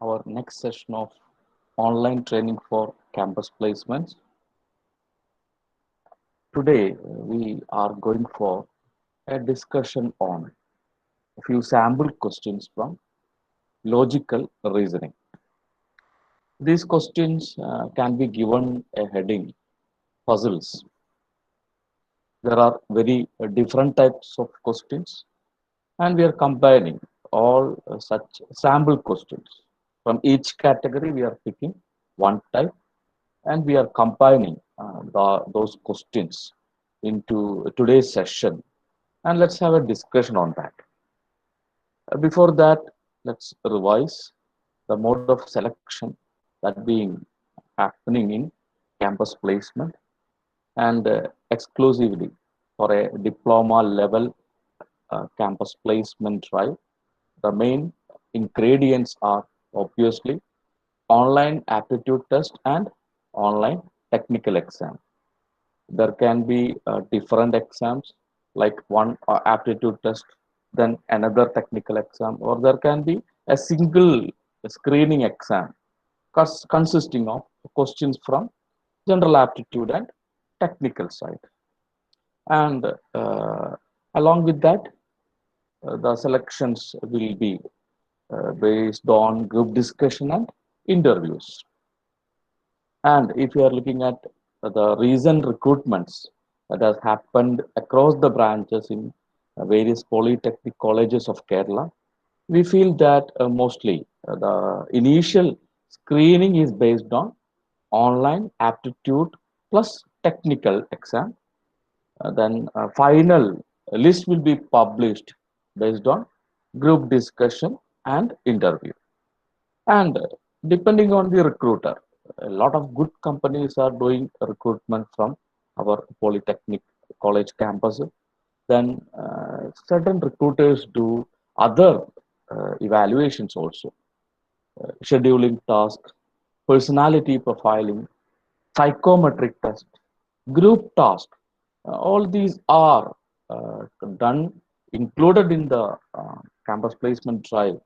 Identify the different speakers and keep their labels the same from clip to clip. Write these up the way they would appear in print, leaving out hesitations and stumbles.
Speaker 1: our next session of online training for campus placements. Today, we are going for a discussion on a few sample questions from logical reasoning. These questions can be given a heading puzzles. There are very different types of questions, and we are combining all such sample questions. From each category, we are picking one type and we are combining those questions into today's session, and let's have a discussion on that. Before that, let's revise the mode of selection that being happening in campus placement and exclusively for a diploma level campus placement drive. The main ingredients are obviously online aptitude test and online technical exam. There can be different exams like one aptitude test, then another technical exam, or there can be a single screening exam consisting of questions from general aptitude and technical side. And along with that, the selections will be based on group discussion and interviews. And if you are looking at the recent recruitments that has happened across the branches in various polytechnic colleges of Kerala, we feel that mostly the initial screening is based on online aptitude plus technical exam. Then final list will be published based on group discussion and interview. And depending on the recruiter, a lot of good companies are doing recruitment from our polytechnic college campus. Then certain recruiters do other evaluations also, scheduling task, personality profiling, psychometric test, group task. All these are done, included in the campus placement drive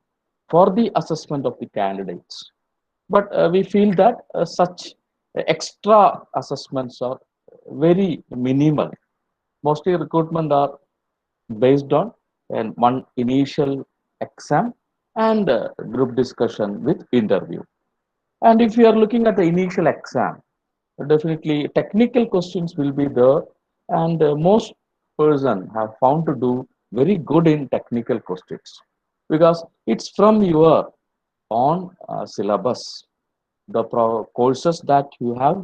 Speaker 1: for the assessment of the candidates. But we feel that such extra assessments are very minimal. Mostly recruitment are based on one initial exam and group discussion with interview. And if you are looking at the initial exam, definitely technical questions will be there, and most person have found to do very good in technical questions because it's from your own syllabus, the courses that you have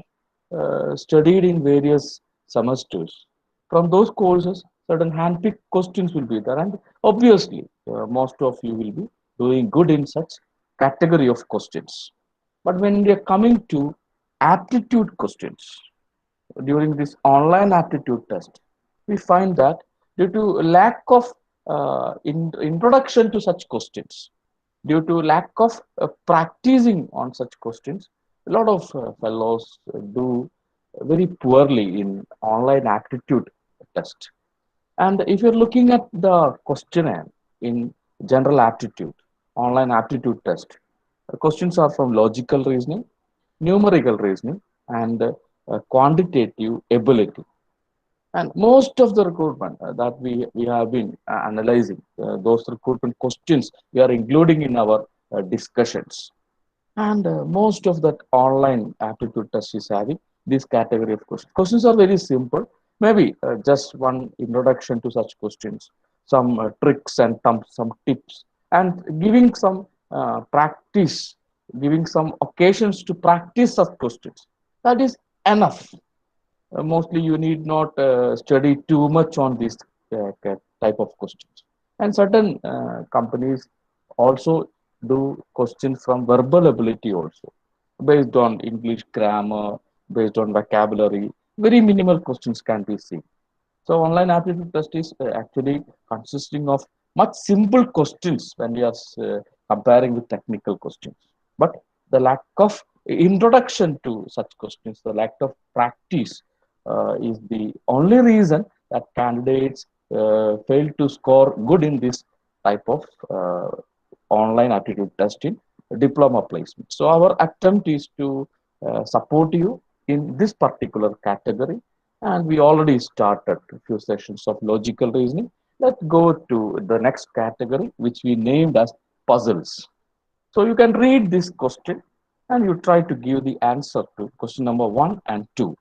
Speaker 1: studied in various semesters. From those courses, certain handpicked questions will be there, and obviously, most of you will be doing good in such category of questions. But when we are coming to aptitude questions during this online aptitude test, we find that due to lack of introduction to such questions, due to lack of practicing on such questions, a lot of fellows do very poorly in online aptitude test. And if you're looking at the questionnaire in general aptitude, online aptitude test, the questions are from logical reasoning, numerical reasoning, and quantitative ability. And most of the recruitment that we have been analyzing, those recruitment questions we are including in our discussions. And most of that online aptitude test is having this category of questions. Questions are very simple. Maybe just one introduction to such questions, some tricks and some tips, and giving some practice, giving some occasions to practice such questions. That is enough. Mostly you need not study too much on this type of questions. And certain companies also do questions from verbal ability also, based on English grammar, based on vocabulary. Very minimal questions can be seen. So online aptitude test is actually consisting of much simple questions when we are comparing with technical questions. But the lack of introduction to such questions, the lack of practice is the only reason that candidates fail to score good in this type of online aptitude test in diploma placement. So our attempt is to support you in this particular category, and we already started a few sessions of logical reasoning. Let's go to the next category, which we named as puzzles. So you can read this question and you try to give the answer to question number 1 and 2.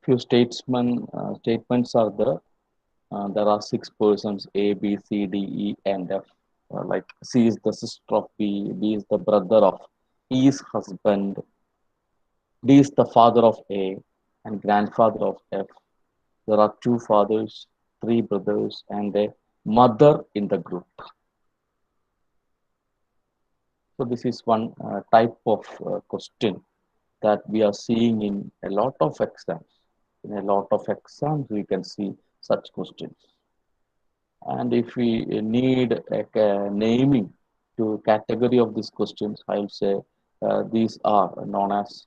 Speaker 1: Few statements are there. There are 6 persons A, B, C, D, E, and F. Like C is the sister of B, B is the brother of E's husband, D is the father of A and grandfather of F. There are 2 fathers, 3 brothers, and a mother in the group. So this is one type of question that we are seeing in a lot of exams. In a lot of exams, we can see such questions. And if we need a naming to category of these questions, I will say these are known as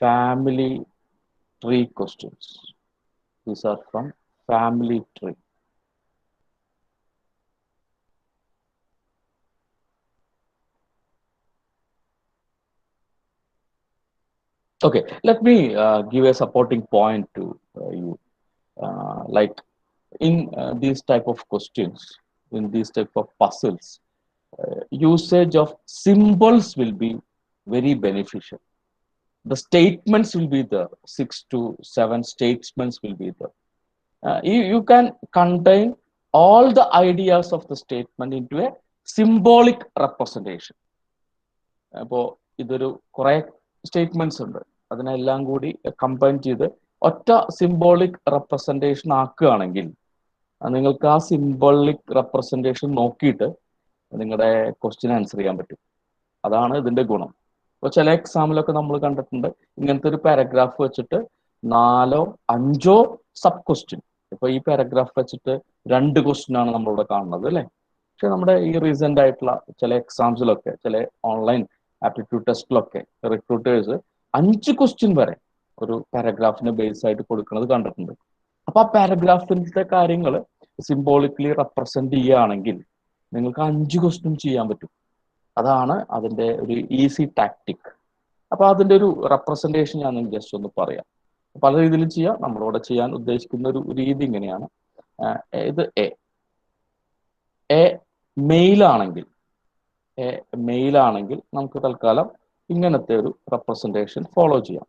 Speaker 1: family tree questions. These are from family tree. Okay, let me give a supporting point to you. Like in these type of questions, in these type of puzzles, usage of symbols will be very beneficial. The statements will be there, 6 to 7 statements will be there. You can contain all the ideas of the statement into a symbolic representation. അപ്പോൾ ഇതൊരു കുറെ statements ഉണ്ട്, അതിനെല്ലാം കൂടി combine ചെയ്ത് ഒറ്റ symbolic representation ആക്കുകയാണെങ്കിൽ നിങ്ങൾക്ക് ആ സിംബോളിക് റെപ്രസെന്റേഷൻ നോക്കിയിട്ട് നിങ്ങളുടെ ക്വസ്റ്റ്യൻ ആൻസർ ചെയ്യാൻ പറ്റും. അതാണ് ഇതിന്റെ ഗുണം. ഇപ്പോൾ ചില എക്സാമിലൊക്കെ നമ്മൾ കണ്ടിട്ടുണ്ട് ഇങ്ങനത്തെ ഒരു പാരഗ്രാഫ് വെച്ചിട്ട് 4 or 5 സബ് ക്വസ്റ്റ്യൻ. ഇപ്പൊ ഈ പാരഗ്രാഫ് വെച്ചിട്ട് 2 ക്വസ്റ്റ്യൻ ആണ് നമ്മളിവിടെ കാണുന്നത് അല്ലെ. പക്ഷെ നമ്മുടെ ഈ റീസെന്റ് ആയിട്ടുള്ള ചില എക്സാംസിലൊക്കെ, ചില ഓൺലൈൻ ആപ്റ്റിറ്റ്യൂഡ് ടെസ്റ്റിലൊക്കെ റിക്രൂട്ടേഴ്സ് 5 ക്വസ്റ്റ്യൻ വരെ ഒരു പാരഗ്രാഫിന് ബേസ് ആയിട്ട് കൊടുക്കുന്നത് കണ്ടിട്ടുണ്ട്. അപ്പൊ ആ പാരഗ്രാഫിന്റെ കാര്യങ്ങൾ സിംബോളിക്കലി റെപ്രസെന്റ് ചെയ്യുകയാണെങ്കിൽ നിങ്ങൾക്ക് 5 ക്വസ്റ്റ്യൻ ചെയ്യാൻ പറ്റും. അതാണ് അതിന്റെ ഒരു ഈസി ടാക്ടിക്. അപ്പൊ അതിന്റെ ഒരു റെപ്രസെന്റേഷൻ ഞാൻ ജസ്റ്റ് ഒന്ന് പറയാം. പല രീതിയിലും ചെയ്യാം. നമ്മളിവിടെ ചെയ്യാൻ ഉദ്ദേശിക്കുന്ന ഒരു രീതി ഇങ്ങനെയാണ്. ഇത് എ മെയിലാണെങ്കിൽ നമുക്ക് തൽക്കാലം ഇങ്ങനത്തെ ഒരു റെപ്രസെന്റേഷൻ ഫോളോ ചെയ്യാം.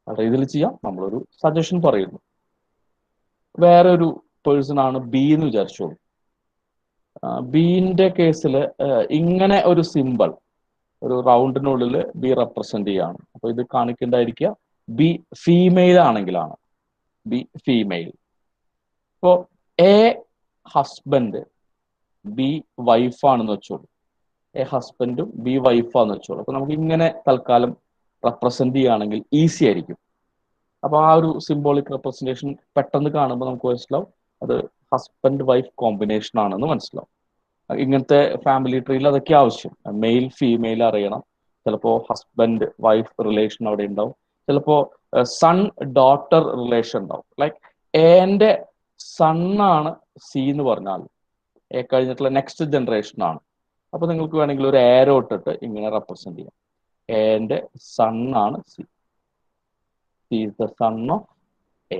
Speaker 1: പല രീതിയിൽ ചെയ്യാം. നമ്മളൊരു സജഷൻ പറയുന്നു. വേറെ ഒരു പേഴ്സൺ ആണ് ബി എന്ന് വിചാരിച്ചോളൂ. ബിന്റെ കേസിൽ ഇങ്ങനെ ഒരു സിമ്പിൾ ഒരു റൗണ്ടിനുള്ളിൽ ബി റെപ്രസെന്റ് ചെയ്യാണ്. അപ്പൊ ഇത് കാണിക്കേണ്ടായിരിക്കുക ബി ഫീമെയിൽ ആണെങ്കിലാണ്. B female. ഇപ്പോ എ ഹസ്ബൻഡ് ബി വൈഫാണെന്ന് വെച്ചോളൂ. എ ഹസ്ബൻഡും ബി വൈഫാന്ന് വെച്ചോളൂ. അപ്പൊ നമുക്ക് ഇങ്ങനെ തൽക്കാലം റെപ്രസെന്റ് ചെയ്യുകയാണെങ്കിൽ ഈസി ആയിരിക്കും. അപ്പൊ ആ ഒരു സിംബോളിക് റെപ്രസെന്റേഷൻ പെട്ടെന്ന് കാണുമ്പോൾ നമുക്ക് മനസ്സിലാവും അത് ഹസ്ബൻഡ് വൈഫ് കോമ്പിനേഷൻ ആണെന്ന് മനസ്സിലാവും. ഇങ്ങനത്തെ ഫാമിലി ട്രീയിൽ അതൊക്കെ ആവശ്യം. മെയിൽ ഫീമെയിൽ അറിയണം. ചിലപ്പോ ഹസ്ബൻഡ് വൈഫ് റിലേഷൻ അവിടെ ഉണ്ടാവും. ചിലപ്പോ സൺ ഡോട്ടർ റിലേഷൻ ഉണ്ടാവും. ലൈക്ക് എന്റെ സണ്ണാണ് സി എന്ന് പറഞ്ഞാൽ എ കഴിഞ്ഞിട്ടുള്ള നെക്സ്റ്റ് ജനറേഷൻ ആണ്. അപ്പൊ നിങ്ങൾക്ക് വേണമെങ്കിൽ ഒരു ആരോ ഇട്ടിട്ട് ഇങ്ങനെ റെപ്രസെന്റ് ചെയ്യാം. എന്റെ സണ്ണാണ് C. C is the son of A.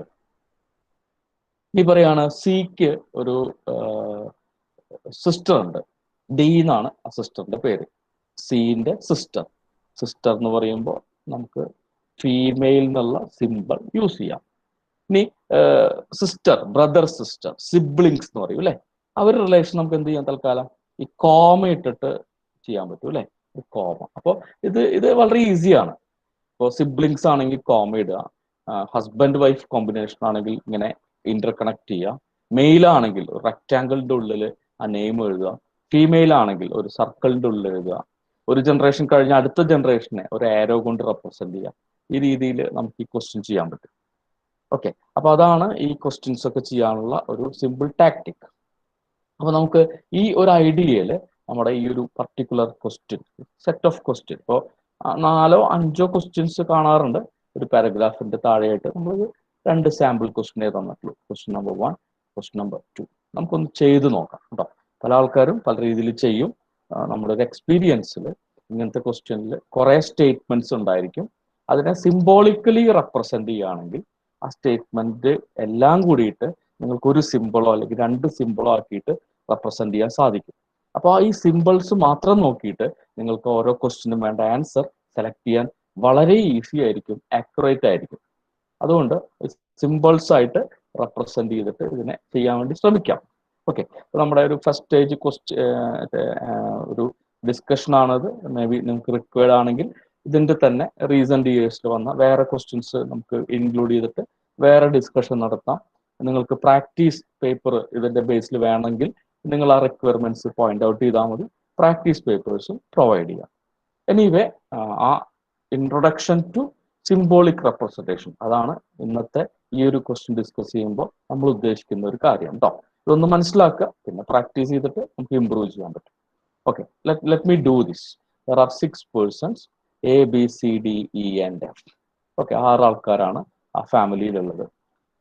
Speaker 1: ഇനി പറയാണ് സിക്ക് ഒരു സിസ്റ്റർ ഉണ്ട്. ഡി എന്നാണ് ആ സിസ്റ്ററിന്റെ പേര്. സിന്റെ സിസ്റ്റർ. സിസ്റ്റർ എന്ന് പറയുമ്പോൾ നമുക്ക് ഫീമെയിൽ എന്നുള്ള സിമ്പിൾ യൂസ് ചെയ്യാം. ഇനി സിസ്റ്റർ, ബ്രദർ സിസ്റ്റർ, സിബ്ലിങ്സ് എന്ന് പറയും അല്ലെ. അവരുടെ റിലേഷൻ നമുക്ക് എന്ത് ചെയ്യാം തൽക്കാലം ഈ കോമ ഇട്ടിട്ട് ചെയ്യാൻ പറ്റും അല്ലെ. കോമ. അപ്പോൾ ഇത് വളരെ ഈസിയാണ്. ഇപ്പോൾ സിബ്ലിങ്സ് ആണെങ്കിൽ കോമ ഇടുക. ഹസ്ബൻഡ് വൈഫ് കോമ്പിനേഷൻ ആണെങ്കിൽ ഇങ്ങനെ ഇന്റർ കണക്ട് ചെയ്യുക. മെയിൽ ആണെങ്കിൽ റെക്റ്റാങ്കിളിന്റെ ഉള്ളിൽ ആ നെയിം എഴുതുക. ഫീമെയിൽ ആണെങ്കിൽ ഒരു സർക്കിളിന്റെ ഉള്ളിൽ എഴുതുക. ഒരു ജനറേഷൻ കഴിഞ്ഞ അടുത്ത ജനറേഷനെ ഒരു ആരോ കൊണ്ട് റെപ്രസെന്റ് ചെയ്യുക. ഈ രീതിയിൽ നമുക്ക് ഈ ക്വസ്റ്റ്യൻ ചെയ്യാൻ പറ്റും. ഓക്കെ, അപ്പൊ അതാണ് ഈ ക്വസ്റ്റ്യൻസ് ഒക്കെ ചെയ്യാനുള്ള ഒരു സിമ്പിൾ ടാക്ടിക്. അപ്പൊ നമുക്ക് ഈ ഒരു ഐഡിയയിൽ നമ്മുടെ ഈ ഒരു particular question, set of question, ഇപ്പോൾ 4 or 5 ക്വസ്റ്റ്യൻസ് കാണാറുണ്ട് ഒരു പാരഗ്രാഫിന്റെ താഴെയായിട്ട്. നമ്മൾ രണ്ട് സാമ്പിൾ ക്വസ്റ്റ്യനെ തന്നിട്ടുള്ളൂ. Question number 1, question number 2. നമുക്കൊന്ന് ചെയ്ത് നോക്കാം കേട്ടോ. പല ആൾക്കാരും പല രീതിയിൽ ചെയ്യും. നമ്മുടെ ഒരു എക്സ്പീരിയൻസിൽ ഇങ്ങനത്തെ ക്വസ്റ്റ്യനിൽ കുറേ സ്റ്റേറ്റ്മെന്റ്സ് ഉണ്ടായിരിക്കും. അതിനെ സിംബോളിക്കലി റെപ്രസെന്റ് ചെയ്യുകയാണെങ്കിൽ ആ സ്റ്റേറ്റ്മെന്റ് എല്ലാം കൂടിയിട്ട് നിങ്ങൾക്ക് ഒരു സിമ്പിളോ അല്ലെങ്കിൽ രണ്ട് സിമ്പിളോ ആക്കിയിട്ട് റെപ്രസെന്റ് ചെയ്യാൻ സാധിക്കും. അപ്പോൾ ഈ സിമ്പിൾസ് മാത്രം നോക്കിയിട്ട് നിങ്ങൾക്ക് ഓരോ ക്വസ്റ്റ്യനും വേണ്ട ആൻസർ സെലക്ട് ചെയ്യാൻ വളരെ ഈസി ആയിരിക്കും, ആക്യുറേറ്റ് ആയിരിക്കും. അതുകൊണ്ട് സിമ്പിൾസ് ആയിട്ട് റെപ്രസെന്റ് ചെയ്തിട്ട് ഇതിനെ ചെയ്യാൻ വേണ്ടി ശ്രമിക്കാം. ഓക്കെ, നമ്മുടെ ഒരു ഫസ്റ്റ് സ്റ്റേജ് ഒരു ഡിസ്കഷൻ ആണത്. മേ ബി നിങ്ങൾക്ക് റിക്വയർഡ് ആണെങ്കിൽ ഇതിന്റെ തന്നെ റീസെന്റ് ഇയേഴ്സിൽ വന്ന വേറെ ക്വസ്റ്റ്യൻസ് നമുക്ക് ഇൻക്ലൂഡ് ചെയ്തിട്ട് വേറെ ഡിസ്കഷൻ നടത്താം. നിങ്ങൾക്ക് പ്രാക്ടീസ് പേപ്പർ ഇതിന്റെ ബേസിൽ വേണമെങ്കിൽ നിങ്ങൾ ആ റിക്വയർമെന്റ്സ് പോയിന്റ് ഔട്ട് ചെയ്താൽ മതി. പ്രാക്ടീസ് പേപ്പേഴ്സും പ്രൊവൈഡ് ചെയ്യാം. എനിവേ, ആ ഇൻട്രൊഡക്ഷൻ ടു സിംബോളിക് റെപ്രസെന്റേഷൻ, അതാണ് ഇന്നത്തെ ഈ ഒരു ക്വസ്റ്റ്യൻ ഡിസ്കസ് ചെയ്യുമ്പോൾ നമ്മൾ ഉദ്ദേശിക്കുന്ന ഒരു കാര്യം കേട്ടോ. ഇതൊന്ന് മനസ്സിലാക്കുക, പിന്നെ പ്രാക്ടീസ് ചെയ്തിട്ട് നമുക്ക് ഇംപ്രൂവ് ചെയ്യാൻ പറ്റും. Okay, let me do this. There are 6 persons, A, B, C, D, E and F. Okay, 6 ആൾക്കാരാണ് ആ ഫാമിലിയിലുള്ളത്.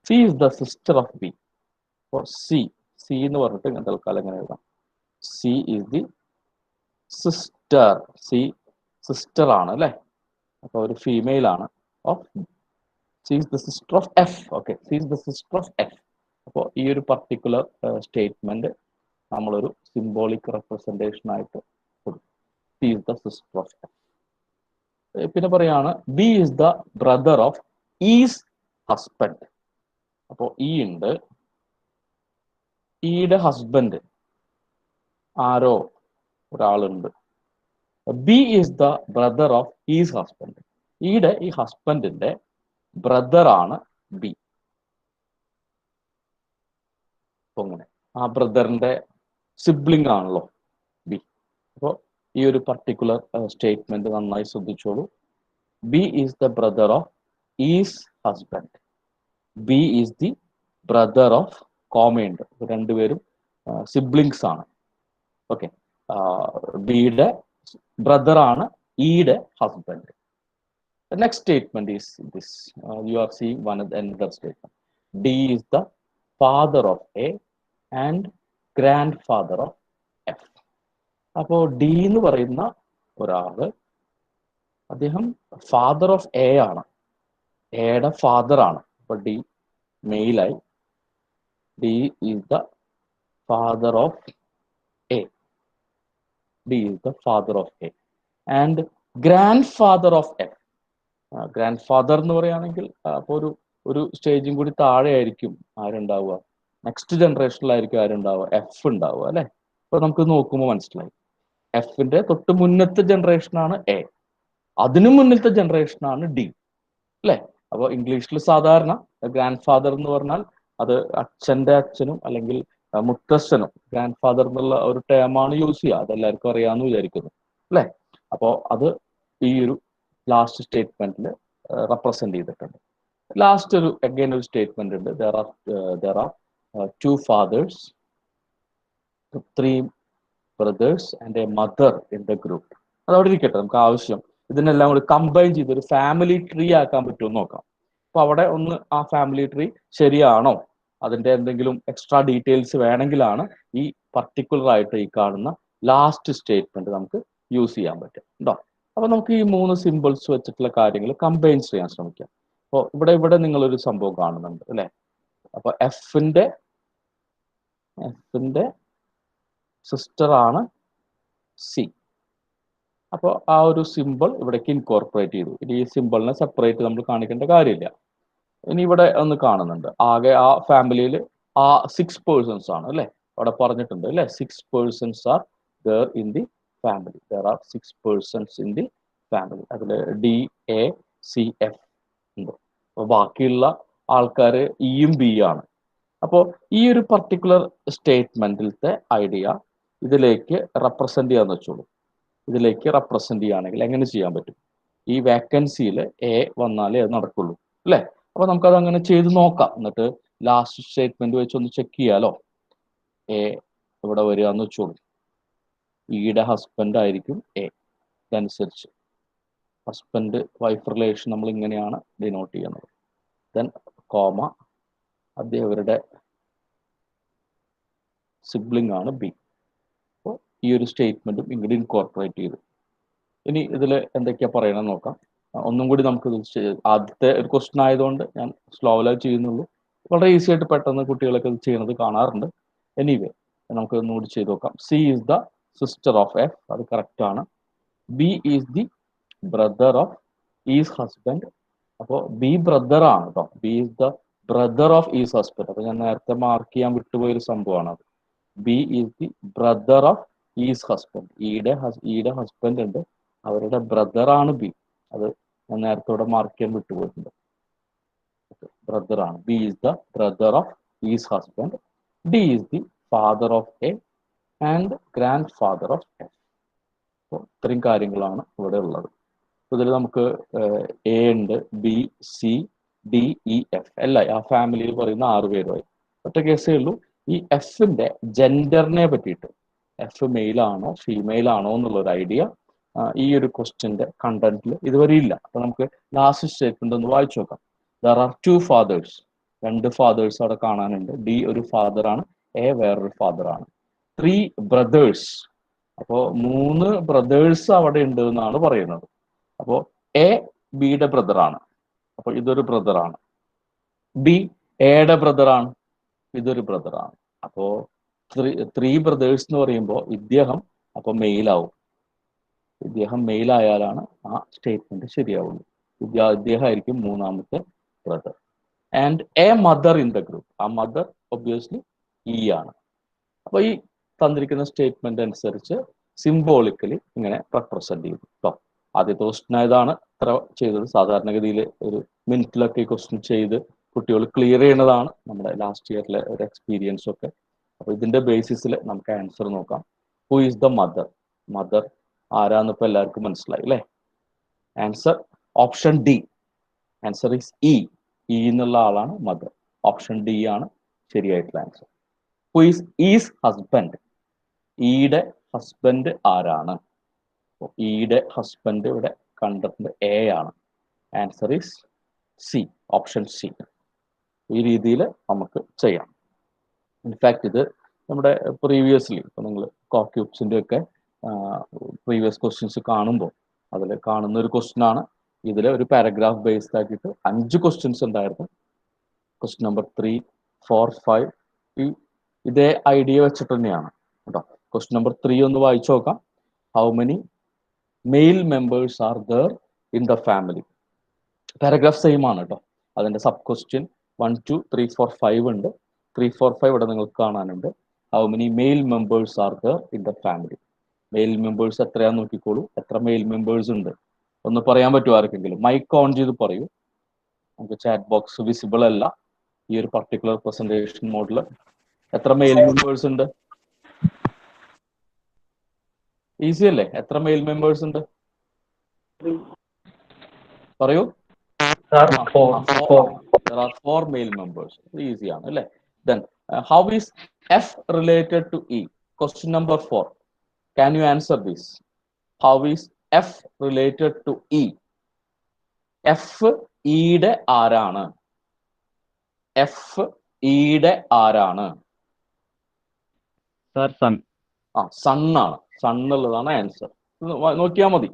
Speaker 1: C is the sister of B. അപ്പോൾ C എന്ന് പറഞ്ഞിട്ട് ഇങ്ങനെ തൽക്കാലം എങ്ങനെ എഴുതാം? C is the sister. C sister ആണ് അല്ലേ? അപ്പോൾ ഒരു ഫീമെയിൽ ആണ്. Of C is the sister of F. Okay, C is the sister of F. അപ്പോൾ ഈ ഒരു പർട്ടിക്കുലർ സ്റ്റേറ്റ്മെന്റ് നമ്മളൊരു സിംബോളിക് റെപ്രസെന്റേഷൻ ആയിട്ട് കൊടുക്കും. C is the sister of F. പിന്നെ പറയാണ് B is the brother of E's husband. അപ്പോൾ E ഉണ്ട്, ഈയുടെ ഹസ്ബൻഡ് ആരോ ഒരാളുണ്ട്. B is the brother of his husband. ഈയുടെ ഈ ഹസ്ബൻഡിന്റെ ബ്രദർ ആണ് B. അപ്പൊ അങ്ങനെ ആ ബ്രദറിന്റെ സിബ്ലിംഗ് ആണല്ലോ B. അപ്പോൾ ഈ ഒരു പർട്ടിക്കുലർ സ്റ്റേറ്റ്മെന്റ് നന്നായി ശ്രദ്ധിച്ചോളൂ. B is the brother of his husband. B is the brother of കോമയുണ്ട്, രണ്ടുപേരും സിബ്ലിങ്സ് ആണ്. ഓക്കെ, ബിയുടെ ബ്രദർ ആണ് ഈയുടെ husband. The next statement is this. You are seeing another statement. D is the father of A and grandfather of F. അപ്പോൾ D എന്ന് പറയുന്ന ഒരാള്, അദ്ദേഹം ഫാദർ ഓഫ് എ ആണ്, എയുടെ ഫാദർ ആണ്. അപ്പൊ D മെയിലായി. D is the father of A. D is the father of A and grandfather of F. Grand father എന്ന് പറയുകയാണെങ്കിൽ അപ്പോൾ ഒരു സ്റ്റേജും കൂടി താഴെ ആയിരിക്കും ആരുണ്ടാവുക, നെക്സ്റ്റ് ജനറേഷനിലായിരിക്കും ആരുണ്ടാവുക, എഫ് ഉണ്ടാവുക അല്ലെ. അപ്പൊ നമുക്ക് നോക്കുമ്പോൾ മനസ്സിലായി, എഫിന്റെ തൊട്ട് മുന്നത്തെ ജനറേഷനാണ് എ, അതിനു മുന്നത്തെ ജനറേഷനാണ് ഡി അല്ലെ. അപ്പോൾ ഇംഗ്ലീഷിൽ സാധാരണ ഗ്രാൻഡ് ഫാദർ എന്ന് പറഞ്ഞാൽ അത് അച്ഛന്റെ അച്ഛനും അല്ലെങ്കിൽ മുത്തച്ഛനും ഗ്രാൻഡ് ഫാദർ എന്നുള്ള ഒരു ടേമാണ് യൂസ് ചെയ്യുക. അതെല്ലാവർക്കും അറിയാമെന്ന് വിചാരിക്കുന്നു അല്ലെ. അപ്പോൾ അത് ഈ ഒരു ലാസ്റ്റ് സ്റ്റേറ്റ്മെന്റിൽ റെപ്രസെന്റ് ചെയ്തിട്ടുണ്ട്. ലാസ്റ്റ് ഒരു സ്റ്റേറ്റ്മെന്റ് ഉണ്ട്. there are 2 fathers, 3 brothers and a mother in the group. അതവിടെ ഇരിക്കട്ടെ, നമുക്ക് ആവശ്യം ഇതിനെല്ലാം കൂടി കമ്പൈൻ ചെയ്ത് ഒരു ഫാമിലി ട്രീ ആക്കാൻ പറ്റുമെന്ന് നോക്കാം. അപ്പൊ അവിടെ ഒന്ന് ആ ഫാമിലി ട്രീ ശരിയാണോ, അതിന്റെ എന്തെങ്കിലും എക്സ്ട്രാ ഡീറ്റെയിൽസ് വേണമെങ്കിലാണ് ഈ പർട്ടിക്കുലർ ആയിട്ട് ഈ കാണുന്ന ലാസ്റ്റ് സ്റ്റേറ്റ്മെന്റ് നമുക്ക് യൂസ് ചെയ്യാൻ പറ്റും കേട്ടോ. അപ്പൊ നമുക്ക് ഈ 3 സിമ്പിൾസ് വെച്ചിട്ടുള്ള കാര്യങ്ങൾ കമ്പൈൻ ചെയ്യാൻ ശ്രമിക്കാം. അപ്പോൾ ഇവിടെ നിങ്ങളൊരു സംഭവം കാണുന്നുണ്ട് അല്ലെ. അപ്പൊ എഫിന്റെ സിസ്റ്റർ ആണ് സി. അപ്പോൾ ആ ഒരു സിമ്പിൾ ഇവിടേക്ക് ഇൻകോർപ്പറേറ്റ് ചെയ്തു. ഇനി ഈ സിമ്പിളിനെ സെപ്പറേറ്റ് നമ്മൾ കാണിക്കേണ്ട കാര്യമില്ല. ഇനി ഇവിടെ ഒന്ന് കാണുന്നുണ്ട്, ആകെ ആ ഫാമിലിയിൽ ആ 6 പേഴ്സൺസ് ആണ് അല്ലെ. അവിടെ പറഞ്ഞിട്ടുണ്ട് അല്ലെ, 6 persons are there in the family. There are 6 persons in the family. അതിൽ ഡി, എ, സി, എഫ് ഉണ്ട്. അപ്പോൾ ബാക്കിയുള്ള ആൾക്കാർ ഇയും ബി ആണ്. അപ്പോൾ ഈ ഒരു പർട്ടിക്കുലർ സ്റ്റേറ്റ്മെന്റിലത്തെ ഐഡിയ ഇതിലേക്ക് റെപ്രസെന്റ് ചെയ്യാന്ന് വെച്ചോളൂ. ഇതിലേക്ക് റെപ്രസെന്റ് ചെയ്യുകയാണെങ്കിൽ എങ്ങനെ ചെയ്യാൻ പറ്റും? ഈ വേക്കൻസിയിൽ എ വന്നാലേ അത് നടക്കുള്ളൂ അല്ലേ. അപ്പൊ നമുക്കത് അങ്ങനെ ചെയ്ത് നോക്കാം. എന്നിട്ട് ലാസ്റ്റ് സ്റ്റേറ്റ്മെന്റ് വെച്ച് ഒന്ന് ചെക്ക് ചെയ്യാലോ. എ ഇവിടെ വരിക എന്ന് വെച്ചോളൂ. ഈയുടെ ഹസ്ബൻഡ് ആയിരിക്കും എ. ഇതനുസരിച്ച് ഹസ്ബൻഡ് വൈഫ് റിലേഷൻ നമ്മൾ ഇങ്ങനെയാണ് ഡിനോട്ട് ചെയ്യുന്നത്. ദെൻ കോമ, അവരുടെ സിബ്ലിംഗ് ആണ് ബി. അപ്പോൾ ഈ ഒരു സ്റ്റേറ്റ്മെന്റും ഇങ്ങോട്ട് ഇൻകോർപ്പറേറ്റ് ചെയ്തു. ഇനി ഇതിൽ എന്തൊക്കെയാ പറയണമെന്ന് നോക്കാം. ഒന്നും കൂടി നമുക്ക് ആദ്യത്തെ ഒരു ക്വസ്റ്റ്യൻ ആയതുകൊണ്ട് ഞാൻ സ്ലോലായി ചെയ്യുന്നുള്ളൂ. വളരെ ഈസി ആയിട്ട് പെട്ടെന്ന് കുട്ടികളൊക്കെ ഇത് ചെയ്യുന്നത് കാണാറുണ്ട്. എനിവേ നമുക്ക് ഒന്നുകൂടി ചെയ്ത് നോക്കാം. C is the sister of F, അത് കറക്റ്റ് ആണ്. B is the brother of E's husband, അപ്പോൾ ബി ബ്രദർ ആണ് കേട്ടോ. B is the brother of E's husband. അപ്പൊ ഞാൻ നേരത്തെ മാർക്ക് ചെയ്യാൻ വിട്ടുപോയൊരു സംഭവമാണ് അത്. B is the brother of E's husband. ഈയുടെ ഹസ്ബൻഡ് ഉണ്ട്, അവരുടെ ബ്രദർ ആണ് ബി. അത് ഞാൻ നേരത്തെ ഇവിടെ മാർക്ക് ചെയ്യാൻ വിട്ടുപോയിട്ടുണ്ട്. ബ്രദർ ആണ്. B is the brother of E's husband. D is the father of A and grand father of F. അപ്പോൾ ഇത്രയും കാര്യങ്ങളാണ് ഇവിടെ ഉള്ളത്. ഇതിൽ നമുക്ക് എ ഉണ്ട്, B, C, D, E, F അല്ല ആ ഫാമിലിയിൽ പറയുന്ന 6 പേരുമായി. ഒറ്റ കേസേ ഉള്ളൂ, ഈ എഫിന്റെ ജെൻഡറിനെ പറ്റിയിട്ട്, എഫ് മെയിൽ ആണോ ഫീമെയിൽ ആണോ എന്നുള്ള ഒരു ഐഡിയ ഈ ഒരു ക്വസ്റ്റ്യന്റെ കണ്ടന്റിൽ ഇതുവരെ ഇല്ല. അപ്പൊ നമുക്ക് ലാസ്റ്റ് സ്റ്റേറ്റ്മെന്റ് ഒന്ന് വായിച്ചു നോക്കാം. ദർ ആർ 2 fathers, 2 fathers അവിടെ കാണാനുണ്ട്. ഡി ഒരു ഫാദർ ആണ്, എ വേറൊരു ഫാദർ ആണ്. 3 brothers, അപ്പോൾ 3 ബ്രദേഴ്സ് അവിടെ ഉണ്ട് എന്നാണ് പറയുന്നത്. അപ്പോൾ എ ബിയുടെ ബ്രദർ ആണ്, അപ്പോൾ ഇതൊരു ബ്രദർ ആണ്. ബി എയുടെ ബ്രദർ ആണ്, ഇതൊരു ബ്രദർ ആണ്. അപ്പോ 3 brothers എന്ന് പറയുമ്പോൾ ഇദ്ദേഹം അപ്പൊ മെയിലാവും. ഇദ്ദേഹം മെയിലായാലാണ് ആ സ്റ്റേറ്റ്മെന്റ് ശരിയാവുള്ളൂ. ഇദ്ദേഹം ആയിരിക്കും 3ാമത്തെ brother. And A mother in the group, ആ മദർ ഒബ്വിയസ്ലി ഇ ആണ്. അപ്പൊ ഈ തന്നിരിക്കുന്ന സ്റ്റേറ്റ്മെന്റ് അനുസരിച്ച് സിംബോളിക്കലി ഇങ്ങനെ റെപ്രസെന്റ് ചെയ്തു കേട്ടോ. ആദ്യത്തെ ക്വസ്റ്റ്യൻ ആയതാണ് ഇത്ര ചെയ്തത്. സാധാരണഗതിയിൽ ഒരു മിനിറ്റിലൊക്കെ ഈ ക്വസ്റ്റ്യൻ ചെയ്ത് കുട്ടികൾ ക്ലിയർ ചെയ്യുന്നതാണ് നമ്മുടെ ലാസ്റ്റ് ഇയറിലെ ഒരു എക്സ്പീരിയൻസ് ഒക്കെ. അപ്പൊ ഇതിന്റെ ബേസിസിൽ നമുക്ക് ആൻസർ നോക്കാം. Who is the mother? Mother ആരാന്ന് ഇപ്പൊ എല്ലാവർക്കും മനസ്സിലായി അല്ലേ? Answer option D. Answer is E. E എന്നുള്ള ആളാണ് മദർ. ഓപ്ഷൻ ഡി ആണ് ശരിയായിട്ടുള്ള ആൻസർ. Who is husband? ഇയുടെ ഹസ്ബൻഡ് ആരാണ്? ഇയുടെ ഹസ്ബൻഡ് ഇവിടെ കണ്ടിട്ടുണ്ട് എ ആണ്. Answer is C, option C. ഈ രീതിയിൽ നമുക്ക് ചെയ്യാം. ഇൻഫാക്ട് ഇത് നമ്മുടെ പ്രീവിയസ്ലി ഇപ്പൊ നിങ്ങൾ കോക്യൂബ്സിന്റെ ഒക്കെ പ്രീവിയസ് ക്വസ്റ്റ്യൻസ് കാണുമ്പോൾ അതിൽ കാണുന്ന ഒരു ക്വസ്റ്റ്യൻ ആണ്. ഇതിൽ ഒരു പാരഗ്രാഫ് ബേസ്ഡ് ആക്കിയിട്ട് 5 ക്വസ്റ്റ്യൻസ് ഉണ്ടായിരുന്നു. ക്വസ്റ്റ്യൻ നമ്പർ 3, 4, 5 ഇതേ ഐഡിയ വെച്ചിട്ട് തന്നെയാണ് കേട്ടോ. ക്വസ്റ്റ്യൻ നമ്പർ 3 ഒന്ന് വായിച്ചു നോക്കാം. How many male members are there in the family? Paragraph same ആണ് കേട്ടോ. അതിന്റെ സബ് ക്വസ്റ്റ്യൻ 1, 2, 3, 4, 5 ഉണ്ട്. 3, 4, 5 ഇവിടെ നിങ്ങൾക്ക് കാണാനുണ്ട്. How many male members are there in the family? Male members എത്രയാന്ന് നോക്കിക്കോളൂ. എത്ര മെയിൽ മെമ്പേഴ്സ് ഉണ്ട് ഒന്ന് പറയാൻ പറ്റുമോ ആർക്കെങ്കിലും? മൈക്ക് ഓൺ ചെയ്ത് പറയൂ. നമുക്ക് ചാറ്റ് ബോക്സ് വിസിബിൾ അല്ല ഈ ഒരു പർട്ടിക്കുലർ പ്രസന്റേഷൻ മോഡിൽ. എത്ര മെയിൽ മെമ്പേഴ്സ് ഉണ്ട്? ഈസി അല്ലേ? എത്ര മെയിൽ മെമ്പേഴ്സ് ഉണ്ട് പറയൂ. There are 4 male members. Easy ആണ് അല്ലേ? Then how is F related to E? Question number 4. Can you answer this? How is F related to E? F ഈയുടെ ആരാണ്? F ഈയുടെ ആരാണ്?
Speaker 2: സൺ.
Speaker 1: സൺ ആണ്. സൺ ഉള്ളതാണ് ആൻസർ. നോക്കിയാൽ മതി.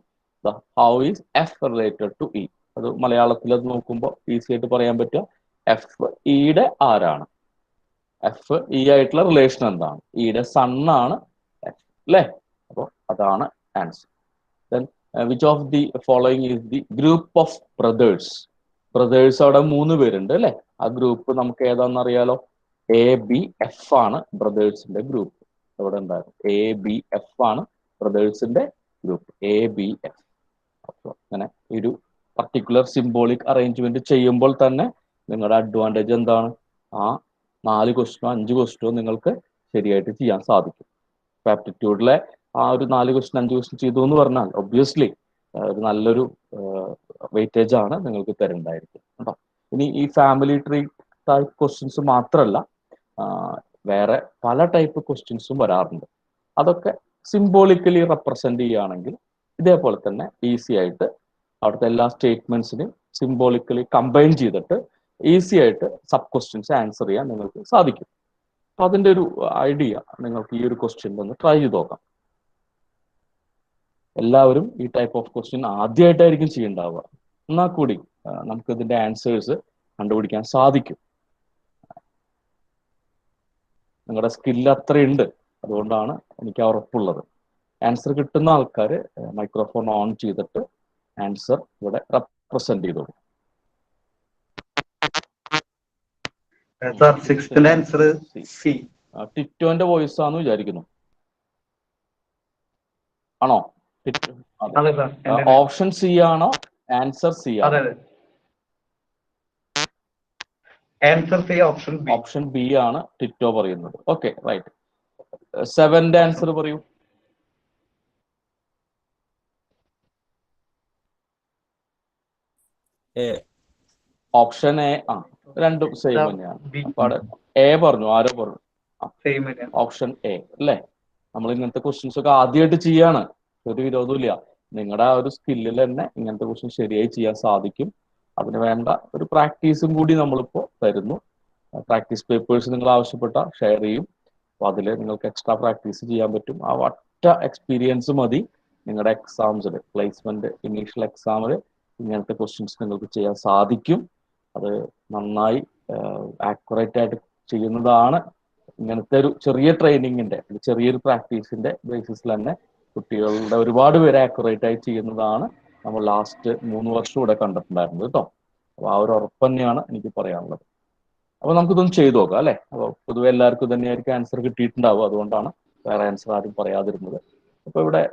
Speaker 1: How is F related to E? അത് മലയാളത്തിൽ അത് നോക്കുമ്പോൾ ഈസി ആയിട്ട് പറയാൻ പറ്റുക എഫ് ഇയുടെ ആരാണ്. എഫ് ഇ ആയിട്ടുള്ള റിലേഷൻ എന്താണ്? ഇയുടെ സണ്ണാണ് എഫ് അല്ലേ? അപ്പോൾ അതാണ് answer. Then which of the following is the group of brothers? Brothers അവിടെ 3 പേരുണ്ട് അല്ലേ? ആ ഗ്രൂപ്പ് നമുക്ക് ഏതാണെന്ന് അറിയാലോ. എ ബി എഫ് ആണ് ബ്രദേഴ്സിന്റെ ഗ്രൂപ്പ്. എവിടെ ഉണ്ടായിരുന്നു? എ ബി എഫ് ആണ് ബ്രദേഴ്സിന്റെ ഗ്രൂപ്പ്. A B F. അപ്പോൾ അങ്ങനെ ഒരു പർട്ടിക്കുലർ സിംബോളിക് അറേഞ്ച്മെന്റ് ചെയ്യുമ്പോൾ തന്നെ നിങ്ങളുടെ അഡ്വാൻറ്റേജ് എന്താണ്? ആ 4 ക്വസ്റ്റ്യനോ 5 ക്വസ്റ്റ്യനോ നിങ്ങൾക്ക് ശരിയായിട്ട് ചെയ്യാൻ സാധിക്കും. ആപ്റ്റിറ്റ്യൂഡിലെ ആ ഒരു 4 ക്വസ്റ്റ്യൻ 5 ക്വസ്റ്റ്യൻ ചെയ്തു എന്ന് പറഞ്ഞാൽ ഒബ്വിയസ്ലി ഒരു നല്ലൊരു വെയിറ്റേജ് ആണ് നിങ്ങൾക്ക് തരുന്നുണ്ടായിരിക്കും കേട്ടോ. ഇനി ഈ ഫാമിലി ട്രീ ടൈപ്പ് ക്വസ്റ്റ്യൻസ് മാത്രമല്ല വേറെ പല ടൈപ്പ് ക്വസ്റ്റ്യൻസും വരാറുണ്ട്. അതൊക്കെ സിംബോളിക്കലി റെപ്രസെന്റ് ചെയ്യുകയാണെങ്കിൽ ഇതേപോലെ തന്നെ ഈസി ആയിട്ട് അവിടുത്തെ എല്ലാ സ്റ്റേറ്റ്മെന്റ്സിനെയും സിംബോളിക്കലി കമ്പൈൻ ചെയ്തിട്ട് ഈസി ആയിട്ട് സബ് ക്വസ്റ്റ്യൻസ് ആൻസർ ചെയ്യാൻ നിങ്ങൾക്ക് സാധിക്കും. അപ്പൊ അതിന്റെ ഒരു ഐഡിയ നിങ്ങൾക്ക് ഈ ഒരു ക്വസ്റ്റ്യൻ ഒന്ന് ട്രൈ ചെയ്ത് നോക്കാം. എല്ലാവരും ഈ ടൈപ്പ് ഓഫ് ക്വസ്റ്റ്യൻ ആദ്യമായിട്ടായിരിക്കും ചെയ്യേണ്ടാവുക. എന്നാൽ കൂടി നമുക്ക് ഇതിന്റെ ആൻസേഴ്സ് കണ്ടുപിടിക്കാൻ സാധിക്കും. നിങ്ങളുടെ സ്കില്ല് അത്രയുണ്ട്, അതുകൊണ്ടാണ് എനിക്ക് ഉറപ്പുള്ളത്. ആൻസർ കിട്ടുന്ന ആൾക്കാർ മൈക്രോഫോൺ ഓൺ ചെയ്തിട്ട് ആൻസർ ഇവിടെ റെപ്രസെന്റ് ചെയ്തോളൂ. ടിറ്റോന്റെ വോയിസ് ആണെന്ന് വിചാരിക്കുന്നു. ആണോ? ഓപ്ഷൻ സി ആണോ? ആൻസർ സി ആണോ? ഓപ്ഷൻ ബി ആണ് ടിറ്റോ പറയുന്നത്. Okay, right. 7ന്റെ ആൻസർ പറയൂ. Option A. രണ്ടും സെയിം തന്നെയാണ്. എ പറഞ്ഞു, ആരോ പറഞ്ഞു? ഓപ്ഷൻ എ അല്ലേ? നമ്മൾ ഇങ്ങനത്തെ ക്വസ്റ്റ്യൻസ് ഒക്കെ ആദ്യമായിട്ട് ചെയ്യാണ്, ഒരു വിരോധമില്ല. നിങ്ങളുടെ ആ ഒരു സ്കില്ലിൽ തന്നെ ഇങ്ങനത്തെ ക്വസ്റ്റ്യൻ ശരിയായി ചെയ്യാൻ സാധിക്കും. അതിന് വേണ്ട ഒരു പ്രാക്ടീസും കൂടി നമ്മളിപ്പോ തരുന്നു. പ്രാക്ടീസ് പേപ്പേഴ്സ് നിങ്ങൾ ആവശ്യപ്പെട്ട ഷെയർ ചെയ്യും. അപ്പൊ അതിൽ നിങ്ങൾക്ക് എക്സ്ട്രാ പ്രാക്ടീസ് ചെയ്യാൻ പറ്റും. ആ ഒറ്റ എക്സ്പീരിയൻസ് മതി നിങ്ങളുടെ എക്സാംസിൽ, പ്ലേസ്മെന്റ് ഇനീഷ്യൽ എക്സാമിൽ ഇങ്ങനത്തെ ക്വസ്റ്റ്യൻസ് നിങ്ങൾക്ക് ചെയ്യാൻ സാധിക്കും. അത് നന്നായി ആക്യുറേറ്റ് ആയിട്ട് ചെയ്യുന്നതാണ്. ഇങ്ങനത്തെ ഒരു ചെറിയ ട്രെയിനിങ്ങിന്റെ, ചെറിയൊരു പ്രാക്ടീസിന്റെ ബേസിസിൽ തന്നെ കുട്ടികളുടെ ഒരുപാട് പേര് ആക്യുറേറ്റ് ആയി ചെയ്യുന്നതാണ് നമ്മൾ ലാസ്റ്റ് 3 വർഷം ഇവിടെ കണ്ടിട്ടുണ്ടായിരുന്നത് കേട്ടോ. അപ്പൊ ആ ഒരു ഉറപ്പ് തന്നെയാണ് എനിക്ക് പറയാനുള്ളത്. അപ്പൊ നമുക്കിതൊന്ന് ചെയ്തു നോക്കാം അല്ലെ? അപ്പൊ പൊതുവെ എല്ലാവർക്കും തന്നെയായിരിക്കും ആൻസർ കിട്ടിയിട്ടുണ്ടാവും, അതുകൊണ്ടാണ് വേറെ ആൻസർ ആരും പറയാതിരുന്നത്. അപ്പൊ ഇവിടെ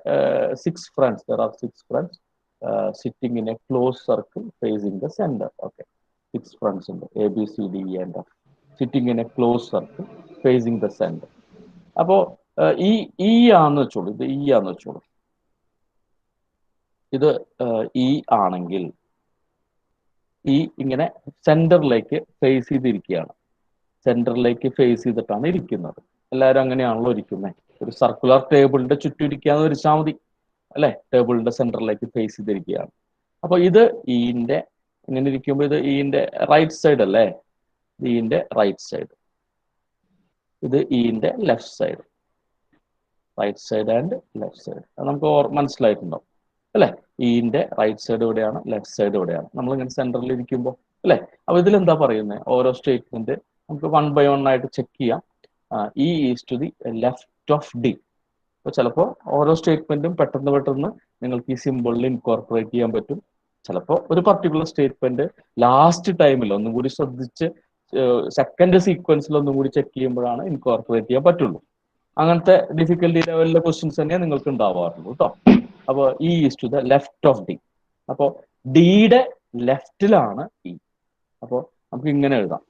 Speaker 1: 6 friends, there are 6 friends sitting in a closed circle facing the center. Okay, 6 friends ഉണ്ട്, A B C D E and F, sitting in a closed circle facing the center. അപ്പോ ഈ ആണെന്ന് വെച്ചോളൂ, ഇത് ഈ ആണെന്ന് വെച്ചോളൂ. ഇത് ഈ ആണെങ്കിൽ ഈ ഇങ്ങനെ സെന്ററിലേക്ക് ഫേസ് ചെയ്തിരിക്കുകയാണ്. സെന്ററിലേക്ക് ഫേസ് ചെയ്തിട്ടാണ് ഇരിക്കുന്നത്. എല്ലാവരും അങ്ങനെയാണല്ലോ ഇരിക്കുന്നത്. ഒരു സർക്കുലർ ടേബിളിന്റെ ചുറ്റും ഇരിക്കാന്ന് വെച്ചാൽ മതി അല്ലെ? ടേബിളിന്റെ സെന്ററിലേക്ക് ഫേസ് ചെയ്തിരിക്കുകയാണ്. അപ്പൊ ഇത് ഇന്റെ ഇങ്ങനെ ഇരിക്കുമ്പോൾ ഇത് ഇന്റെ റൈറ്റ് സൈഡ് അല്ലേ? ഇന്റെ റൈറ്റ് സൈഡ്. ഇത് ഇന്റെ left side. Right side and left side. അത് നമുക്ക് മനസ്സിലായിട്ടുണ്ടാവും അല്ലെ? ഇന്റെ റൈറ്റ് സൈഡ് ഇവിടെയാണ്, ലെഫ്റ്റ് സൈഡ് ഇവിടെയാണ്. നമ്മൾ ഇങ്ങനെ സെന്ററിൽ ഇരിക്കുമ്പോൾ അല്ലെ? അപ്പൊ ഇതിലെന്താ പറയുന്നത്? ഓരോ സ്റ്റേറ്റ്മെന്റ് നമുക്ക് 1 by 1 ആയിട്ട് ചെക്ക് ചെയ്യാം. E is to the left of D. അപ്പൊ ചിലപ്പോൾ ഓരോ സ്റ്റേറ്റ്മെന്റും പെട്ടെന്ന് നിങ്ങൾക്ക് ഈ സിമ്പിളിൽ ഇൻകോർപ്പറേറ്റ് ചെയ്യാൻ പറ്റും. ചിലപ്പോൾ ഒരു പർട്ടിക്കുലർ സ്റ്റേറ്റ്മെന്റ് ലാസ്റ്റ് ടൈമിൽ ഒന്നും കൂടി ശ്രദ്ധിച്ച് സെക്കൻഡ് സീക്വൻസിൽ ഒന്നും കൂടി ചെക്ക് ചെയ്യുമ്പോഴാണ് ഇൻകോർപ്പറേറ്റ് ചെയ്യാൻ പറ്റുള്ളൂ. അങ്ങനത്തെ ഡിഫിക്കൽട്ടി ലെവലിലെ ക്വസ്റ്റ്യൻസ് തന്നെ നിങ്ങൾക്ക് ഉണ്ടാവാറുള്ളൂ കേട്ടോ. അപ്പോൾ E is to the left of D. അപ്പോൾ ഡിയുടെ ലെഫ്റ്റിലാണ് ഇ. അപ്പോൾ നമുക്ക് ഇങ്ങനെ എഴുതാം.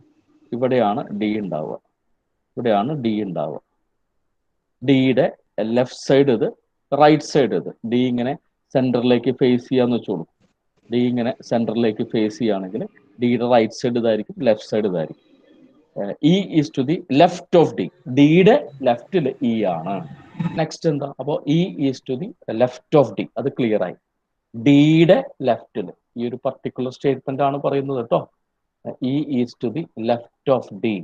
Speaker 1: ഇവിടെയാണ് ഡി ഉണ്ടാവുക, ഇവിടെയാണ് ഡി ഉണ്ടാവുക. ഡിയുടെ ലെഫ്റ്റ് സൈഡ് ഇത്, റൈറ്റ് സൈഡ് ഇത്. ഡി ഇങ്ങനെ സെന്ററിലേക്ക് ഫേസ് ചെയ്യാന്ന് വെച്ചോളൂ. ഡി ഇങ്ങനെ സെന്ററിലേക്ക് ഫേസ് ചെയ്യുകയാണെങ്കിൽ ഡിയുടെ റൈറ്റ് സൈഡ് ഇതായിരിക്കും, ലെഫ്റ്റ് സൈഡ് ഇതായിരിക്കും. E is to the left of D. ഡിയുടെ ലെഫ്റ്റിൽ ഇ ആണ്. നെക്സ്റ്റ് എന്താ? അപ്പോൾ E is to the left of D. അത് ക്ലിയർ ആയി. ഡിയുടെ ലെഫ്റ്റിൽ ഈ ഒരു പർട്ടിക്കുലർ സ്റ്റേറ്റ്മെന്റ് ആണ് പറയുന്നത് കേട്ടോ. E is to the left of D.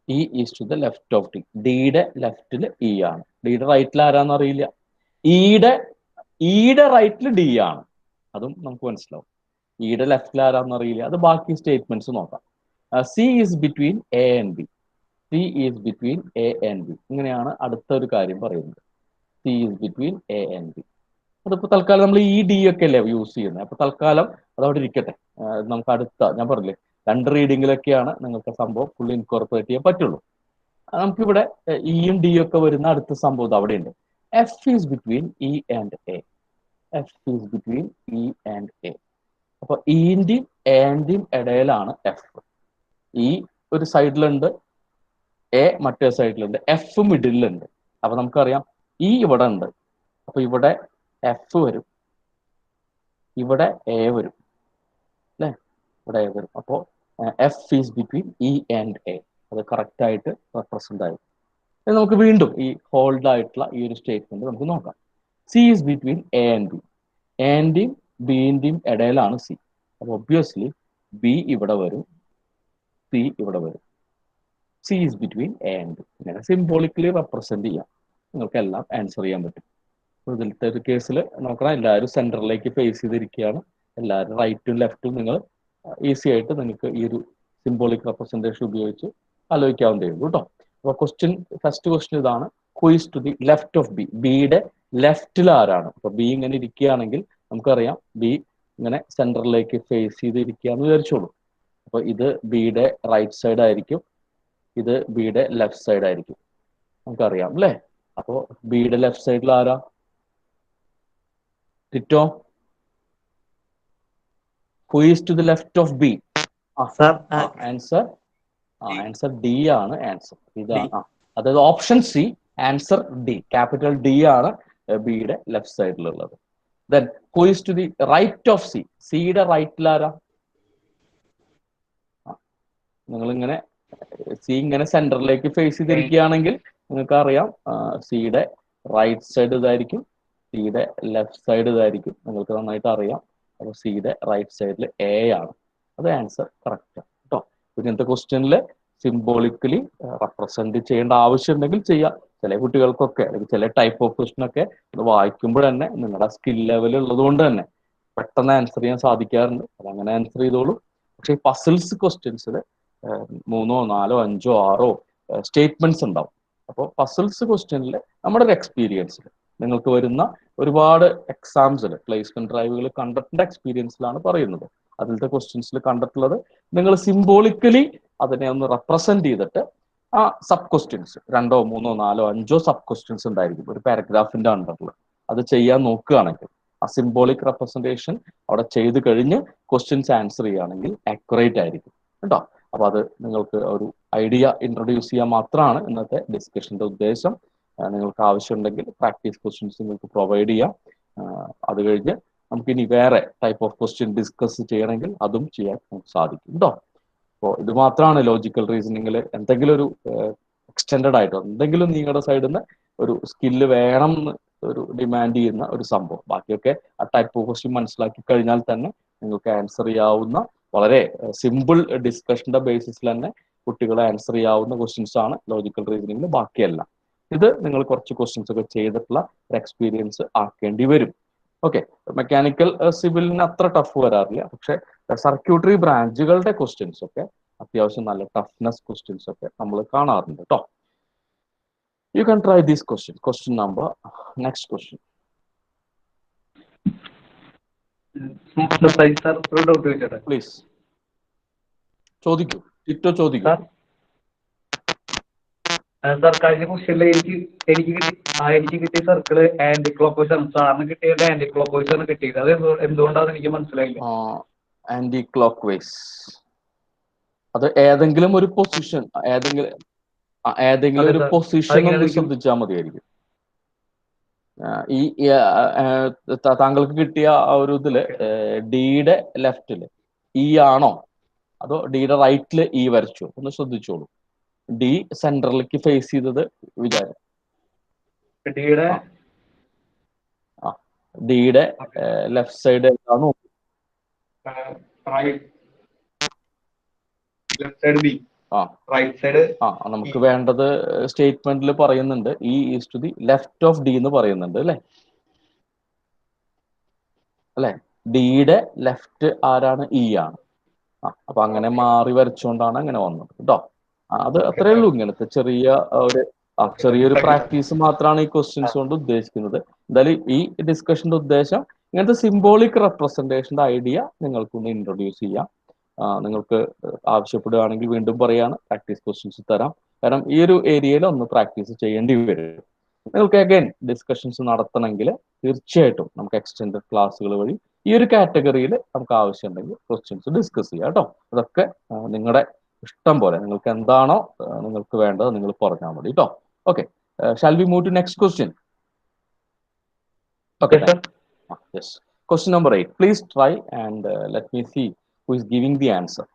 Speaker 1: E is to the left of D. ഡിയുടെ ലെഫ്റ്റിൽ ഇ ആണ്. ഡിയുടെ റൈറ്റിൽ ആരാന്ന് അറിയില്ല. ഇയുടെ റൈറ്റിൽ ഡി ആണ്, അതും നമുക്ക് മനസ്സിലാവും. ഇയുടെ ലെഫ്റ്റിൽ ആരാന്ന് അറിയില്ല. അത് ബാക്കി സ്റ്റേറ്റ്മെന്റ്സ് നോക്കാം. C is between A and B. C is between A and B. ഇങ്ങനെയാണ് അടുത്ത ഒരു കാര്യം പറയുന്നത്. C is between A and B. അതിപ്പോ തൽക്കാലം നമ്മൾ ഈ ഡി ഒക്കെ അല്ലേ യൂസ് ചെയ്യുന്നത്. അപ്പൊ തൽക്കാലം അതവിടെ ഇരിക്കട്ടെ. നമുക്ക് അടുത്ത ഞാൻ പറഞ്ഞില്ലേ 2 റീഡിങ്ങിലൊക്കെയാണ് നിങ്ങൾക്ക് സംഭവം ഫുൾ ഇൻകോർപ്പറേറ്റ് ചെയ്യാൻ പറ്റുള്ളൂ. നമുക്കിവിടെ ഇയും ഡി ഒക്കെ വരുന്ന അടുത്ത സംഭവം അവിടെയുണ്ട്. F is between E and A. F is between E and A. അപ്പൊ ഇന്റെയും എന്റെയും ഇടയിലാണ് എഫ്. ഇ ഒരു സൈഡിലുണ്ട്, എ മറ്റേ സൈഡിലുണ്ട്, എഫ് മിഡിലുണ്ട്. അപ്പൊ നമുക്കറിയാം ഇ ഇവിടെ ഉണ്ട്. അപ്പൊ ഇവിടെ എഫ് വരും, ഇവിടെ എ വരും അല്ലെ? ഇവിടെ എ വരും. അപ്പോൾ F is between E and A. അത് കറക്റ്റ് ആയിട്ട് റെപ്രസെന്റ് ആയി. നമുക്ക് വീണ്ടും ഈ ഹോൾഡ് ആയിട്ടുള്ള ഈ ഒരു സ്റ്റേറ്റ്മെന്റ് നമുക്ക് നോക്കാം. C is between A and B. എന്റെയും ബിന്റെയും ഇടയിലാണ് സി. അപ്പൊ ഒബ്വിയസ്ലി ബി ഇവിടെ വരും, സി ഇവിടെ വരും. C is between A and B. ഇങ്ങനെ സിംബോളിക്കലി റെപ്രസെന്റ് ചെയ്യാം, നിങ്ങൾക്ക് എല്ലാം ആൻസർ ചെയ്യാൻ പറ്റും. ഇതിലത്തെ ഒരു കേസിൽ നോക്കണം, എല്ലാവരും സെന്ററിലേക്ക് ഫേസ് ചെയ്തിരിക്കുകയാണ്. എല്ലാവരും റൈറ്റും ലെഫ്റ്റും നിങ്ങൾ ഈസി ആയിട്ട് നിങ്ങൾക്ക് ഈ ഒരു സിംബോളിക് റെപ്രസെന്റേഷൻ ഉപയോഗിച്ച് ആലോചിക്കാവുന്നതേ ഉള്ളൂ കേട്ടോ. അപ്പോൾ ഫസ്റ്റ് ക്വസ്റ്റ്യൻ ഇതാണ്, who is to the left of B. ബിയുടെ ലെഫ്റ്റിൽ ആരാണ്? അപ്പൊ ബി ഇങ്ങനെ ഇരിക്കുകയാണെങ്കിൽ നമുക്കറിയാം ബി ഇങ്ങനെ സെന്ററിലേക്ക് ഫേസ് ചെയ്തിരിക്കുകയെന്ന് വിചാരിച്ചോളൂ. അപ്പൊ ഇത് ബിയുടെ റൈറ്റ് സൈഡ് ആയിരിക്കും, ഇത് ബിയുടെ ലെഫ്റ്റ് സൈഡ് ആയിരിക്കും, നമുക്കറിയാം അല്ലേ. അപ്പോ ബിയുടെ ലെഫ്റ്റ് സൈഡിൽ ആരാ? Tito, who is to the left of B? Answer D ആണ് ആൻസർ. ഇതാണ് അതായത് option C, answer D, capital D ആണ് ബിയുടെ ലെഫ്റ്റ് സൈഡിലുള്ളത്. Then who is to the right of C? സിയുടെ റൈറ്റിൽ ആരാ? നിങ്ങൾ ഇങ്ങനെ സി ഇങ്ങനെ സെന്ററിലേക്ക് ഫേസ് ചെയ്തിരിക്കുകയാണെങ്കിൽ നിങ്ങൾക്ക് അറിയാം സിയുടെ റൈറ്റ് സൈഡ് ഇതായിരിക്കും, സിയുടെ ലെഫ്റ്റ് സൈഡ് ഇതായിരിക്കും, നിങ്ങൾക്ക് നന്നായിട്ട് അറിയാം. അപ്പൊ സിയുടെ റൈറ്റ് സൈഡിൽ എ ആണ്, അത് ആൻസർ കറക്റ്റ് ആണ് കേട്ടോ. ഇങ്ങനത്തെ ക്വസ്റ്റ്യനിൽ സിംബോളിക്കലി റെപ്രസെന്റ് ചെയ്യേണ്ട ആവശ്യമുണ്ടെങ്കിൽ ചെയ്യാം. ചില കുട്ടികൾക്കൊക്കെ അല്ലെങ്കിൽ ചില ടൈപ്പ് ഓഫ് ക്വസ്റ്റ്യൻ ഒക്കെ അത് വായിക്കുമ്പോൾ തന്നെ നിങ്ങളുടെ സ്കിൽ ലെവൽ ഉള്ളത് കൊണ്ട് തന്നെ പെട്ടെന്ന് ആൻസർ ചെയ്യാൻ സാധിക്കാറുണ്ട്. അതങ്ങനെ ആൻസർ ചെയ്തോളൂ. പക്ഷേ ഈ പസിൽസ് ക്വസ്റ്റ്യൻസിൽ 3, 4, 5, 6 സ്റ്റേറ്റ്മെന്റ്സ് ഉണ്ടാവും. അപ്പോൾ പസിൽസ് ക്വസ്റ്റ്യനിൽ നമ്മുടെ ഒരു എക്സ്പീരിയൻസിൽ നിങ്ങൾക്ക് വരുന്ന ഒരുപാട് എക്സാംസിൽ പ്ലേസ്മെന്റ് ഡ്രൈവുകൾ കണ്ടിട്ടുള്ള എക്സ്പീരിയൻസിലാണ് പറയുന്നത്. അതിലത്തെ ക്വസ്റ്റ്യൻസിൽ കണ്ടിട്ടുള്ളത് നിങ്ങൾ സിംബോളിക്കലി അതിനെ ഒന്ന് റെപ്രസെന്റ് ചെയ്തിട്ട് ആ സബ് ക്വസ്റ്റ്യൻസ് 2, 3, 4, 5 സബ് ക്വസ്റ്റ്യൻസ് ഉണ്ടായിരിക്കും ഒരു പാരഗ്രാഫിന്റെ അണ്ടറിൽ. അത് ചെയ്യാൻ നോക്കുകയാണെങ്കിൽ ആ സിംബോളിക് റെപ്രസെന്റേഷൻ അവിടെ ചെയ്ത് കഴിഞ്ഞ് ക്വസ്റ്റ്യൻസ് ആൻസർ ചെയ്യുകയാണെങ്കിൽ ആക്യുറേറ്റ് ആയിരിക്കും കേട്ടോ. അപ്പൊ അത് നിങ്ങൾക്ക് ഒരു ഐഡിയ ഇൻട്രൊഡ്യൂസ് ചെയ്യാൻ മാത്രമാണ് ഇന്നത്തെ ഡിസ്കഷന്റെ ഉദ്ദേശം. നിങ്ങൾക്ക് ആവശ്യമുണ്ടെങ്കിൽ പ്രാക്ടീസ് ക്വസ്റ്റ്യൻസ് നിങ്ങൾക്ക് പ്രൊവൈഡ് ചെയ്യാം. അത് കഴിഞ്ഞ് നമുക്കിനി വേറെ ടൈപ്പ് ഓഫ് ക്വസ്റ്റ്യൻ ഡിസ്കസ് ചെയ്യണമെങ്കിൽ അതും ചെയ്യാൻ നമുക്ക് സാധിക്കും കേട്ടോ. അപ്പോൾ ഇത് മാത്രമാണ് ലോജിക്കൽ റീസണിങ്ങിൽ എന്തെങ്കിലും ഒരു എക്സ്റ്റെൻഡഡ് ആയിട്ടോ എന്തെങ്കിലും നിങ്ങളുടെ സൈഡിൽ നിന്ന് ഒരു സ്കില്ല് വേണം എന്ന് ഒരു ഡിമാൻഡ് ചെയ്യുന്ന ഒരു സംഭവം. ബാക്കിയൊക്കെ ആ ടൈപ്പ് ഓഫ് ക്വസ്റ്റ്യൻ മനസ്സിലാക്കി കഴിഞ്ഞാൽ തന്നെ നിങ്ങൾക്ക് ആൻസർ ചെയ്യാവുന്ന വളരെ സിമ്പിൾ ഡിസ്കഷന്റെ ബേസിസിൽ തന്നെ കുട്ടികളെ ആൻസർ ചെയ്യാവുന്ന ക്വസ്റ്റ്യൻസ് ആണ് ലോജിക്കൽ റീസണിങ്ങിൽ. ബാക്കിയല്ല, ഇത് നിങ്ങൾ കുറച്ച് ക്വസ്റ്റ്യൻസ് ഒക്കെ ചെയ്തിട്ടുള്ള ഒരു എക്സ്പീരിയൻസ് ആക്കേണ്ടി വരും. ഓക്കെ, മെക്കാനിക്കൽ സിവിലിന് അത്ര ടഫ് വരാറില്ല, പക്ഷെ സർക്യൂട്ടറി ബ്രാഞ്ചുകളുടെ ക്വസ്റ്റ്യൻസ് ഒക്കെ അത്യാവശ്യം നല്ല ടഫ്നെസ് ക്വസ്റ്റ്യൻസ് ഒക്കെ നമ്മൾ കാണാറുണ്ട് കേട്ടോ. You can try this question. Question number, next question. Please ചോദിക്കൂ, ടിറ്റോ ചോദിക്കൂ.
Speaker 2: സാർ, കഴിഞ്ഞ ക്വസ്റ്റ്യനിൽ എനിക്ക് കിട്ടിയ സർക്കിള് ആന്റി ക്ലോക്ക് വൈസ് ആണ്. സാറിന് കിട്ടിയത് ആന്റി ക്ലോക്ക് വൈസ് ആണ് കിട്ടിയത്. അത് എന്തുകൊണ്ടാണെന്ന് എനിക്ക് മനസ്സിലായില്ല.
Speaker 1: ആന്റി ക്ലോക്ക് വൈസ് അത് ഏതെങ്കിലും ഒരു പൊസിഷൻ, ഏതെങ്കിലും ഒരു പൊസിഷൻ ഒന്ന് ശ്രദ്ധിച്ചാൽ മതിയായിരിക്കും. ഈ താങ്കൾക്ക് കിട്ടിയ ആ ഒരു ഇതില് ഡിയുടെ ലെഫ്റ്റില് ഇ ആണോ അതോ ഡിയുടെ റൈറ്റില് ഇ വരച്ചോ ഒന്ന് ശ്രദ്ധിച്ചോളൂ. ഡി സെന്ററിലേക്ക് ഫേസ് ചെയ്തത് വിചാരം ഡിയുടെ ലെഫ്റ്റ് സൈഡ് ഏതാണോ? നമുക്ക് വേണ്ടത് സ്റ്റേറ്റ്മെന്റിൽ പറയുന്നുണ്ട് E is to the left of D എന്ന് പറയുന്നുണ്ട് അല്ലെ. ഡിയുടെ ലെഫ്റ്റ് ആരാണ്? ഇ ആണ്. അപ്പൊ അങ്ങനെ മാറി വരച്ചുകൊണ്ടാണ് അങ്ങനെ വന്നത് കേട്ടോ. അത് അത്രേ ഉള്ളൂ. ഇങ്ങനത്തെ ചെറിയൊരു പ്രാക്ടീസ് മാത്രമാണ് ഈ ക്വസ്റ്റ്യൻസ് കൊണ്ട് ഉദ്ദേശിക്കുന്നത്. എന്തായാലും ഈ ഡിസ്കഷന്റെ ഉദ്ദേശം ഇങ്ങനത്തെ സിംബോളിക് റെപ്രസെന്റേഷന്റെ ഐഡിയ നിങ്ങൾക്കൊന്ന് ഇൻട്രൊഡ്യൂസ് ചെയ്യാം. നിങ്ങൾക്ക് ആവശ്യപ്പെടുകയാണെങ്കിൽ വീണ്ടും പറയാണ്, പ്രാക്ടീസ് ക്വസ്റ്റ്യൻസ് തരാം. കാരണം ഈ ഒരു ഏരിയയിൽ ഒന്ന് പ്രാക്ടീസ് ചെയ്യേണ്ടി വരും. നിങ്ങൾക്ക് അഗൈൻ ഡിസ്കഷൻസ് നടത്തണമെങ്കിൽ തീർച്ചയായിട്ടും നമുക്ക് എക്സ്റ്റെൻഡഡ് ക്ലാസ്സുകൾ വഴി ഈ ഒരു കാറ്റഗറിയിൽ നമുക്ക് ആവശ്യമുണ്ടെങ്കിൽ ക്വസ്റ്റ്യൻസ് ഡിസ്കസ് ചെയ്യാം കേട്ടോ. അതൊക്കെ നിങ്ങളുടെ ഇഷ്ടം പോലെ നിങ്ങൾക്ക് എന്താണോ നിങ്ങൾക്ക് വേണ്ടത് നിങ്ങൾ പറഞ്ഞാൽ മതി കേട്ടോ. Okay, shall we move to next question? Okay, yes. Question number 8. Please try and let me see who is giving the answer.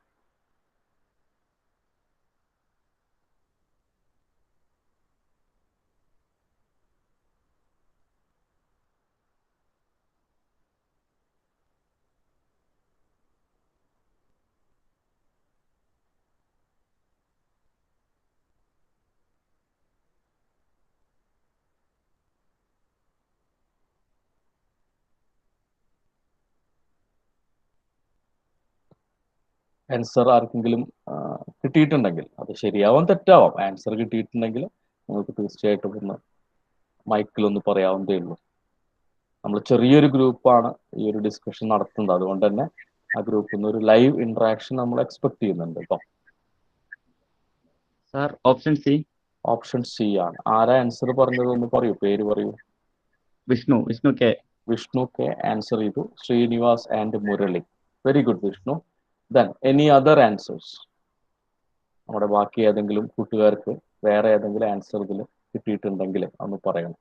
Speaker 1: Answer ആർക്കെങ്കിലും കിട്ടിയിട്ടുണ്ടെങ്കിൽ, അത് ശരിയാവാൻ തെറ്റാവാം, ആൻസർ കിട്ടിയിട്ടുണ്ടെങ്കിൽ നിങ്ങൾക്ക് തീർച്ചയായിട്ടും ഒന്ന് മൈക്കിലൊന്ന് പറയാവുന്നതേ ഉള്ളൂ. നമ്മൾ ചെറിയൊരു ഗ്രൂപ്പാണ് ഈ ഒരു ഡിസ്കഷൻ നടത്തുന്നത്, അതുകൊണ്ട് തന്നെ ആ ഗ്രൂപ്പിൽ നിന്ന് ഒരു ലൈവ് ഇന്ററാക്ഷൻ നമ്മൾ എക്സ്പെക്ട് ചെയ്യുന്നുണ്ട് കേട്ടോ.
Speaker 3: Sir option C.
Speaker 1: Option C ആണ്. ആരാ ആൻസർ പറഞ്ഞത് ഒന്ന് പറയൂ, പേര് പറയൂ.
Speaker 3: Vishnu K.
Speaker 1: Vishnu K answer ചെയ്തു. Srinivas and Murali. Very good Vishnu. Then any other answers? നമ്മുടെ ബാക്കി ഏതെങ്കിലും കൂട്ടുകാർക്ക് വേറെ ഏതെങ്കിലും ആൻസർ ഇതിൽ കിട്ടിയിട്ടുണ്ടെങ്കിൽ ഒന്ന് പറയണം.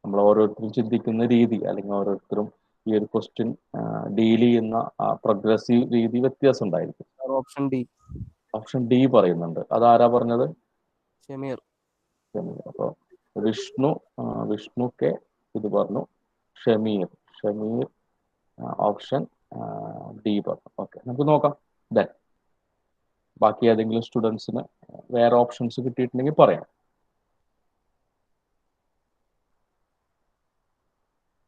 Speaker 1: നമ്മൾ ഓരോരുത്തരും ചിന്തിക്കുന്ന രീതി, അല്ലെങ്കിൽ ഓരോരുത്തരും ഈ ഒരു ക്വസ്റ്റ്യൻ ഡീൽ ചെയ്യുന്ന പ്രോഗ്രസീവ് രീതി വ്യത്യാസം ഉണ്ടായിരിക്കും.
Speaker 4: Option D.
Speaker 1: ഓപ്ഷൻ ഡി പറയുന്നുണ്ട്. അതാരാ പറഞ്ഞത്?
Speaker 4: ഷമീർ.
Speaker 1: അപ്പോൾ വിഷ്ണു കെ ഇത് പറഞ്ഞു. ഷമീർ ഓപ്ഷൻ ഡി പറഞ്ഞു. ഓക്കെ, നമുക്ക് നോക്കാം. ദെൻ ബാക്കി ഏതെങ്കിലും സ്റ്റുഡൻസിന് വേറെ ഓപ്ഷൻസ് കിട്ടിയിട്ടുണ്ടെങ്കിൽ പറയാം.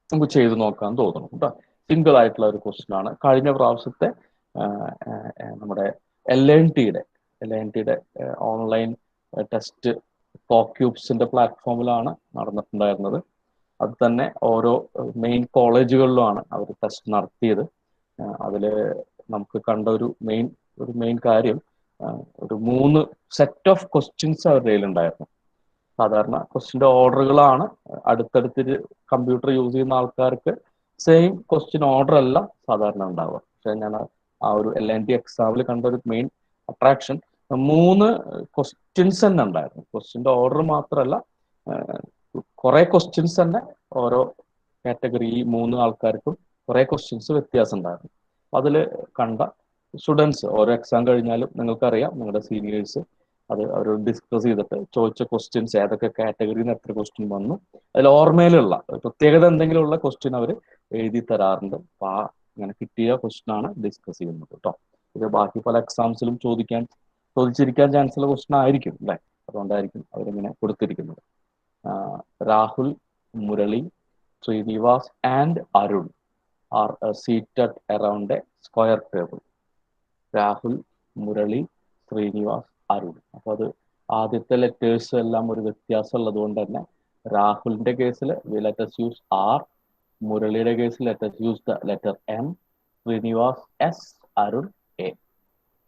Speaker 1: നമുക്ക് ചെയ്ത് നോക്കാൻ തോന്നുന്നു കേട്ടോ. സിംഗിൾ ആയിട്ടുള്ള ഒരു ക്വസ്റ്റ്യൻ ആണ്. കഴിഞ്ഞ പ്രാവശ്യത്തെ നമ്മുടെ LNTയുടെ ഓൺലൈൻ ടെസ്റ്റ് ക്യൂബ്സിന്റെ പ്ലാറ്റ്ഫോമിലാണ് നടന്നിട്ടുണ്ടായിരുന്നത്. അത് തന്നെ ഓരോ മെയിൻ കോളേജുകളിലുമാണ് അവർ ടെസ്റ്റ് നടത്തിയത്. അതിൽ നമുക്ക് കണ്ട ഒരു മെയിൻ കാര്യം, ഒരു 3 സെറ്റ് ഓഫ് ക്വസ്റ്റ്യൻസ് അവരുടെ കയ്യിലുണ്ടായിരുന്നു. സാധാരണ ക്വസ്റ്റ്യൻ്റെ ഓർഡറുകളാണ് അടുത്തടുത്ത് കമ്പ്യൂട്ടർ യൂസ് ചെയ്യുന്ന ആൾക്കാർക്ക് സെയിം ക്വസ്റ്റ്യൻ ഓർഡർ അല്ല സാധാരണ ഉണ്ടാവുക. പക്ഷെ ഞാൻ ആ ഒരു LNT എക്സാമിൽ കണ്ട ഒരു മെയിൻ അട്രാക്ഷൻ 3 ക്വസ്റ്റ്യൻസ് തന്നെ ഉണ്ടായിരുന്നു. ക്വസ്റ്റ്യൻ്റെ ഓർഡർ മാത്രമല്ല, കുറെ ക്വസ്റ്റ്യൻസ് തന്നെ ഓരോ കാറ്റഗറി, ഈ 3 ആൾക്കാർക്കും കുറെ ക്വസ്റ്റ്യൻസ് വ്യത്യാസം ഉണ്ടായിരുന്നു. അതിൽ കണ്ട സ്റ്റുഡൻസ് ഓരോ എക്സാം കഴിഞ്ഞാലും നിങ്ങൾക്കറിയാം, നിങ്ങളുടെ സീനിയേഴ്സ് അത് അവർ ഡിസ്കസ് ചെയ്തിട്ട് ചോദിച്ച ക്വസ്റ്റ്യൻസ് ഏതൊക്കെ കാറ്റഗറിയിൽ നിന്ന് എത്ര ക്വസ്റ്റ്യൻ വന്നു, അതിൽ ഓർമ്മയിലുള്ള പ്രത്യേകത എന്തെങ്കിലും ഉള്ള ക്വസ്റ്റ്യൻ അവർ എഴുതി തരാറുണ്ട്. അപ്പൊ അങ്ങനെ കിട്ടിയ ക്വസ്റ്റ്യൻ ആണ് ഡിസ്കസ് ചെയ്യുന്നത് കേട്ടോ. ഇത് ബാക്കി പല എക്സാംസിലും ചോദിച്ചിരിക്കാൻ ചാൻസ് ഉള്ള ക്വസ്റ്റ്യൻ ആയിരിക്കും അല്ലേ, അതുകൊണ്ടായിരിക്കും അവരിങ്ങനെ കൊടുത്തിരിക്കുന്നത്. Rahul, Murali, Srinivas and Arun R seated around A square table. Rahul, Murali, Srinivas, Arun. അപ്പോൾ അത് ആദ്യത്തെ ലെറ്റേഴ്സ് എല്ലാം ഒരു വ്യത്യാസം ഉള്ളത് കൊണ്ട് തന്നെ രാഹുലിന്റെ കേസിൽ ലെറ്റസ് യൂസ് ആർ, മുരളിയുടെ കേസിൽ let's use the letter M, Srinivas S, Arun A.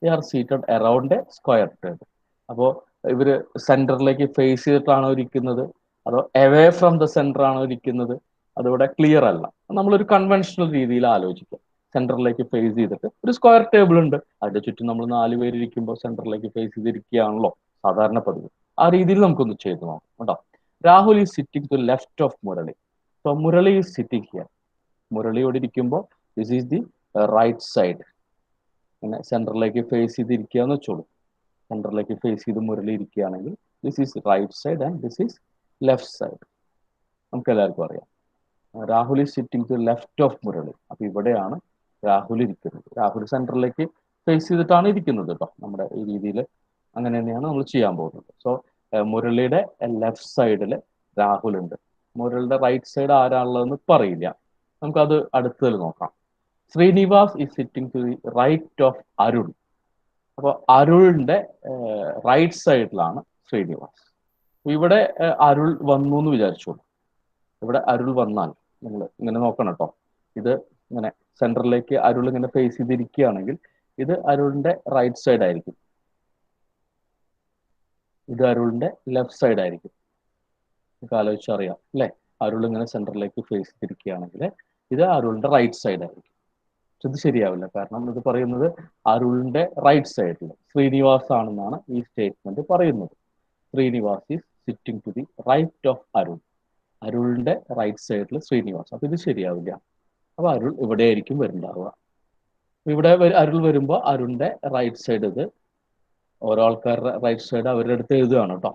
Speaker 1: They are seated around A square table. അപ്പോൾ ഇവര് സെന്ററിലേക്ക് ഫേസ് ചെയ്തിട്ടാണോ ഇരിക്കുന്നത്, അതോ എവേ ഫ്രം ദ സെന്റർ ആണോ ഇരിക്കുന്നത്, അതിവിടെ ക്ലിയർ അല്ല. നമ്മളൊരു കൺവെൻഷണൽ രീതിയിൽ ആലോചിക്കുക. സെന്ററിലേക്ക് ഫേസ് ചെയ്തിട്ട് ഒരു സ്ക്വയർ ടേബിൾ ഉണ്ട്, അതിന്റെ ചുറ്റും നമ്മൾ 4 പേര് ഇരിക്കുമ്പോൾ സെന്ററിലേക്ക് ഫേസ് ചെയ്തിരിക്കുകയാണല്ലോ സാധാരണ പതിവ്. ആ രീതിയിൽ നമുക്കൊന്ന് ചെയ്ത് നോക്കാം കേട്ടോ. Rahul is sitting to left of Murali. So Murali is sitting here. മുരളിയോട് ഇരിക്കുമ്പോൾ this is the right side. അങ്ങനെ സെന്ററിലേക്ക് ഫേസ് ചെയ്തിരിക്കുക എന്ന് വെച്ചോളൂ. സെന്ററിലേക്ക് ഫേസ് ചെയ്ത് മുരളി ഇരിക്കുകയാണെങ്കിൽ this is right side and this is left side. നമുക്ക് എല്ലാവർക്കും അറിയാം. Rahul is sitting to left of Murali. അപ്പൊ ഇവിടെയാണ് രാഹുൽ ഇരിക്കുന്നത്. രാഹുൽ സെന്ററിലേക്ക് ഫേസ് ചെയ്തിട്ടാണ് ഇരിക്കുന്നത് കേട്ടോ. നമ്മുടെ ഈ രീതിയിൽ അങ്ങനെ തന്നെയാണ് നമ്മൾ ചെയ്യാൻ പോകുന്നത്. സോ മുരളിയുടെ ലെഫ്റ്റ് സൈഡിൽ രാഹുൽ ഉണ്ട്. മുരളിയുടെ റൈറ്റ് സൈഡ് ആരാളുള്ളതെന്ന് പറയില്ല, നമുക്കത് അടുത്തതിൽ നോക്കാം. Srinivas is sitting to the right of Arun. അപ്പോൾ അരുണിന്റെ റൈറ്റ് സൈഡിലാണ് ശ്രീനിവാസ്. ഇവിടെ അരുൾ വന്നു എന്ന് വിചാരിച്ചോളൂ. ഇവിടെ അരുൾ വന്നാൽ നിങ്ങൾ ഇങ്ങനെ നോക്കണം കേട്ടോ. ഇത് ഇങ്ങനെ സെന്ററിലേക്ക് അരുൾ ഇങ്ങനെ ഫേസ് ചെയ്തിരിക്കുകയാണെങ്കിൽ ഇത് അരുളിന്റെ റൈറ്റ് സൈഡ് ആയിരിക്കും, ഇത് അരുളിന്റെ ലെഫ്റ്റ് സൈഡ് ആയിരിക്കും. നമുക്ക് ആലോചിച്ചറിയാം അല്ലെ. അരുൾ ഇങ്ങനെ സെന്ററിലേക്ക് ഫേസ് ചെയ്തിരിക്കുകയാണെങ്കിൽ ഇത് അരുളിന്റെ റൈറ്റ് സൈഡ് ആയിരിക്കും. ഇത് ശരിയാവില്ല, കാരണം ഇത് പറയുന്നത് അരുളിന്റെ റൈറ്റ് സൈഡിൽ ശ്രീനിവാസ് ആണെന്നാണ് ഈ സ്റ്റേറ്റ്മെന്റ് പറയുന്നത്. Srinivas is sitting to the right of Arun. അരുളിന്റെ റൈറ്റ് സൈഡിൽ ശ്രീനിവാസ്. അപ്പൊ ഇത് ശരിയാവില്ല. അപ്പൊ അരുൾ ഇവിടെ ആയിരിക്കും വരുന്നുണ്ടാവുക. ഇവിടെ അരുൾ വരുമ്പോൾ അരുണിന്റെ റൈറ്റ് സൈഡ്, ഇത് ഓരോ ആൾക്കാരുടെ റൈറ്റ് സൈഡ് അവരുടെ അടുത്ത് എഴുതുകയാണ് കേട്ടോ.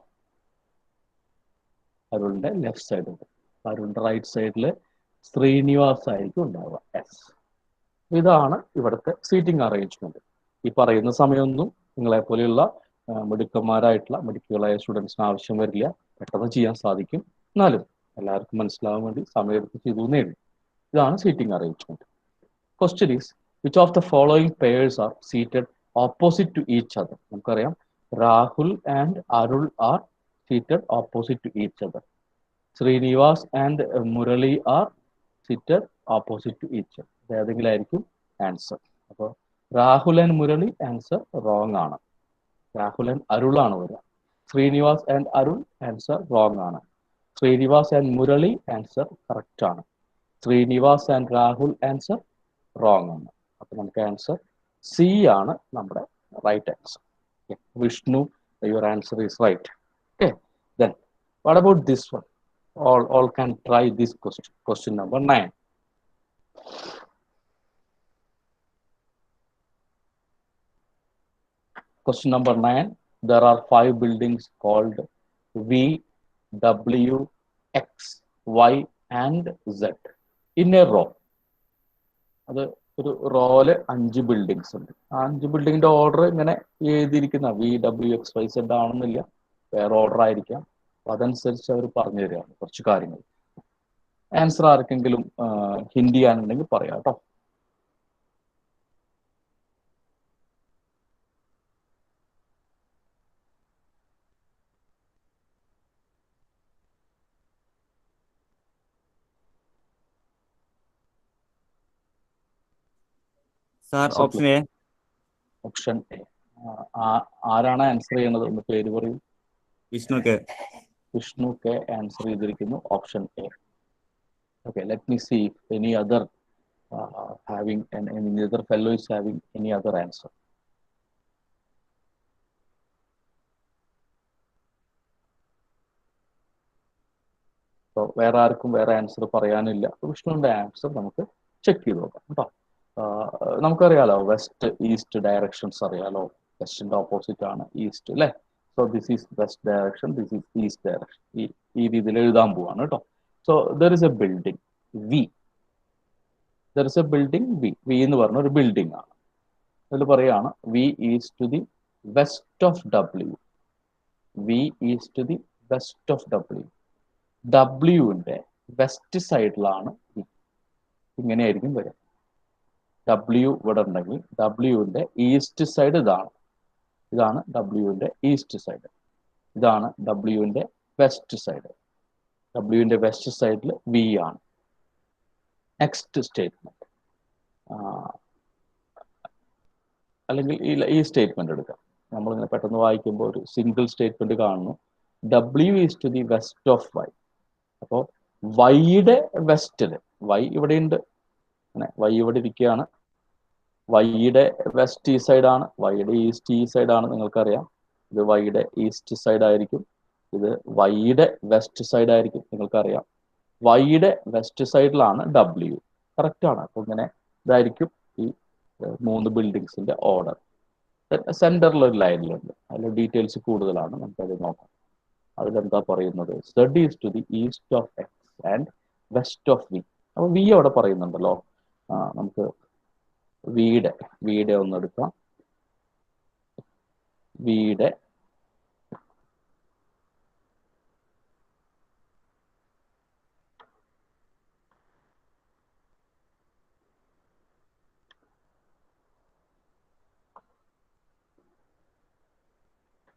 Speaker 1: അരുളിന്റെ ലെഫ്റ്റ് സൈഡ് ഇത്. അരുണിന്റെ റൈറ്റ് സൈഡിൽ ശ്രീനിവാസ് ആയിരിക്കും ഉണ്ടാവുക. എസ്. ഇതാണ് ഇവിടുത്തെ സീറ്റിംഗ് അറേഞ്ച്മെന്റ്. ഈ പറയുന്ന സമയമൊന്നും നിങ്ങളെ പോലെയുള്ള മിടുക്കുകളായ സ്റ്റുഡൻസിന് ആവശ്യം വരില്ല, പെട്ടെന്ന് ചെയ്യാൻ സാധിക്കും. എന്നാലും എല്ലാവർക്കും മനസ്സിലാവാൻ വേണ്ടി സമയമെടുത്ത് ചെയ്തു എന്നേ ഉള്ളൂ. ഇതാണ് seating arrangement. Question is, Which of the following pairs are seated opposite to each other? നമുക്കറിയാം Rahul and Arul are seated opposite to each other. Srinivas and Murali are seated opposite to each other. ഏതെങ്കിലും ആയിരിക്കും answer. അപ്പോൾ Rahul and Murali answer wrong ആണ്. Rahul and Arul ആണ് വരിക. Srinivas and Arul answer wrong ആണ്. Srinivas and Murali answer correct ആണ്. Srinivas and Rahul answer wrong ആണ്. അപ്പൊ നമുക്ക് ആൻസർ സി ആണ് നമ്മുടെ right answer. Vishnu, your answer is right. Okay, then what about this one? All can try this question. Question number 9. Question number 9. There are 5 buildings called V, W, X, Y, and Z in a row. അത് ഒരു റോയില് 5 buildings ഉണ്ട്. ആ 5 ബിൽഡിങ്ങിന്റെ order ഇങ്ങനെ എഴുതിയിരിക്കുന്ന VWXYZ ആണെന്നില്ല, വേറെ order ആയിരിക്കാം. അപ്പൊ അതനുസരിച്ച് അവർ പറഞ്ഞു തരികയാണ് കുറച്ച് കാര്യങ്ങൾ. ആൻസർ ആർക്കെങ്കിലും ഹിന്ദി ആണെന്നുണ്ടെങ്കിൽ പറയാം കേട്ടോ.
Speaker 3: Sir, option A.
Speaker 1: Option A. ആരാണ് ആൻസർ ചെയ്യുന്നത് എന്ന് പേര് പറയൂ.
Speaker 3: Vishnu K.
Speaker 1: Vishnu K answer ചെയ്തിരിക്കുന്നു option A. Okay, let me see if any other any other fellow is having any other answer. So വേറെ ആർക്കും വേറെ ആൻസർ പറയാനില്ല. വിഷ്ണുവിന്റെ ആൻസർ നമുക്ക് ചെക്ക് ചെയ്ത് നോക്കാം കേട്ടോ. നമുക്കറിയാലോ വെസ്റ്റ് ഈസ്റ്റ് ഡയറക്ഷൻസ് അറിയാലോ. വെസ്റ്റിന്റെ ഓപ്പോസിറ്റ് ആണ് ഈസ്റ്റ് അല്ലേ. So this is west direction, this is east direction. ഈ രീതിയിൽ എഴുതാൻ പോവാണ് കേട്ടോ. So there is a building V. There is a building V. V എന്ന് പറഞ്ഞ ഒരു ബിൽഡിംഗ് ആണ്. അതിൽ പറയാണ് V is to the west of W. V is to the west of W. ഡബ്ല്യുവിന്റെ വെസ്റ്റ് സൈഡിലാണ് വി. ഇങ്ങനെയായിരിക്കും വരിക. ഡബ്ല്യു ഇവിടെ ഉണ്ടെങ്കിൽ ഡബ്ല്യുവിന്റെ ഈസ്റ്റ് സൈഡ് ഇതാണ്. ഇതാണ് ഡബ്ല്യുവിന്റെ ഈസ്റ്റ് സൈഡ്. ഇതാണ് ഡബ്ല്യുവിന്റെ വെസ്റ്റ് സൈഡ്. ഡബ്ല്യുവിന്റെ വെസ്റ്റ് സൈഡിൽ വി ആണ്. നെക്സ്റ്റ് സ്റ്റേറ്റ്മെന്റ്, അല്ലെങ്കിൽ ഈ സ്റ്റേറ്റ്മെന്റ് എടുക്കാം. നമ്മളിങ്ങനെ പെട്ടെന്ന് വായിക്കുമ്പോൾ ഒരു സിംഗിൾ സ്റ്റേറ്റ്മെന്റ് കാണുന്നു. W is to the west of Y. അപ്പോൾ വൈയുടെ വെസ്റ്റില്, വൈ ഇവിടെ ഉണ്ട്, വൈ ഇവിടെ ഇരിക്കുകയാണ്. വൈയുടെ വെസ്റ്റ് ഈ സൈഡാണ്, വൈയുടെ ഈസ്റ്റ് ഈ സൈഡാണ്. നിങ്ങൾക്കറിയാം ഇത് വൈയുടെ ഈസ്റ്റ് സൈഡ് ആയിരിക്കും, ഇത് വൈയുടെ വെസ്റ്റ് സൈഡ് ആയിരിക്കും. നിങ്ങൾക്കറിയാം വൈയുടെ വെസ്റ്റ് സൈഡിലാണ് ഡബ്ല്യു. കറക്റ്റ് ആണ്. അപ്പൊ ഇങ്ങനെ ഇതായിരിക്കും ഈ 3 ബിൽഡിങ്സിന്റെ ഓർഡർ. സെന്ററിൽ ഒരു ലൈനിലുണ്ട്, അതിൽ ഡീറ്റെയിൽസ് കൂടുതലാണ്, നമുക്കത് നോക്കാം. അതിലെന്താ പറയുന്നത്? Z is to the east of X and west of V. അപ്പൊ വി അവിടെ പറയുന്നുണ്ടല്ലോ. നമുക്ക് വീടെ ഒന്ന് എടുക്കാം. വീടെ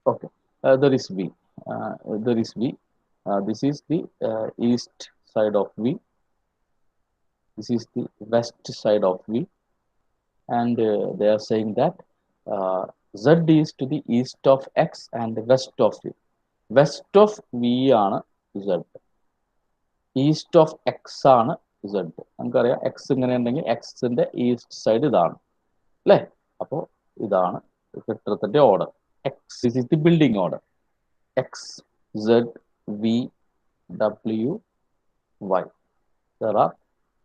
Speaker 1: okay, there is V. There is V. This is the east side of V. This is the west side of V. And they are saying that Z is to the east of X and west of V. West of V ആണ് Z. East of X ആണ് Z. നമുക്കറിയാം X ഇങ്ങനെ ഉണ്ടെങ്കിൽ Xന്റെ east side ഇതാണ് അല്ലേ. അപ്പോൾ ഇതാണ് ചിത്രത്തിന്റെ order. X, this is the building order. X, Z, V, W, Y. There are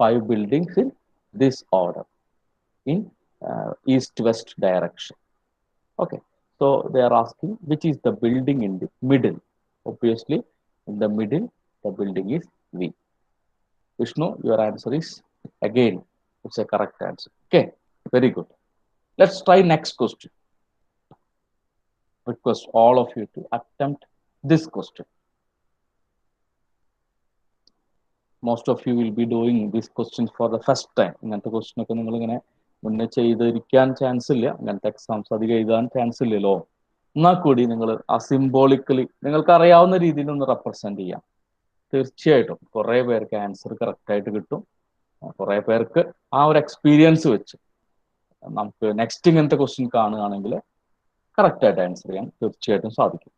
Speaker 1: 5 buildings in this order in east-west direction. Okay, so they are asking which is the building in the middle. Obviously, in the middle, the building is V. Vishnu, your answer is again, it's a correct answer. Okay, very good. Let's try next question. Request all of you to attempt this question. Most of you will be doing these questions for the first time. ഇങ്ങനത്തെ question ഒക്കെ നിങ്ങൾ ഇങ്ങനെ മുന്നേ ചെയ്തിരിക്കാൻ chance ഇല്ല, അങ്ങനത്തെ exams അധികം എഴുതാൻ chance ഇല്ലല്ലോ. എന്നാൽ കൂടി നിങ്ങൾ ആ സിംബോളിക്കലി നിങ്ങൾക്ക് അറിയാവുന്ന രീതിയിൽ ഒന്ന് റെപ്രസെന്റ് ചെയ്യാം. തീർച്ചയായിട്ടും കുറേ പേർക്ക് ആൻസർ കറക്റ്റ് ആയിട്ട് കിട്ടും. കുറേ പേർക്ക് ആ ഒരു എക്സ്പീരിയൻസ് വെച്ച് നമുക്ക് നെക്സ്റ്റ് ഇങ്ങനത്തെ ക്വസ്റ്റ്യൻ കാണുകയാണെങ്കിൽ കറക്റ്റ് ആയിട്ട് ആൻസർ ചെയ്യാൻ തീർച്ചയായിട്ടും സാധിക്കും.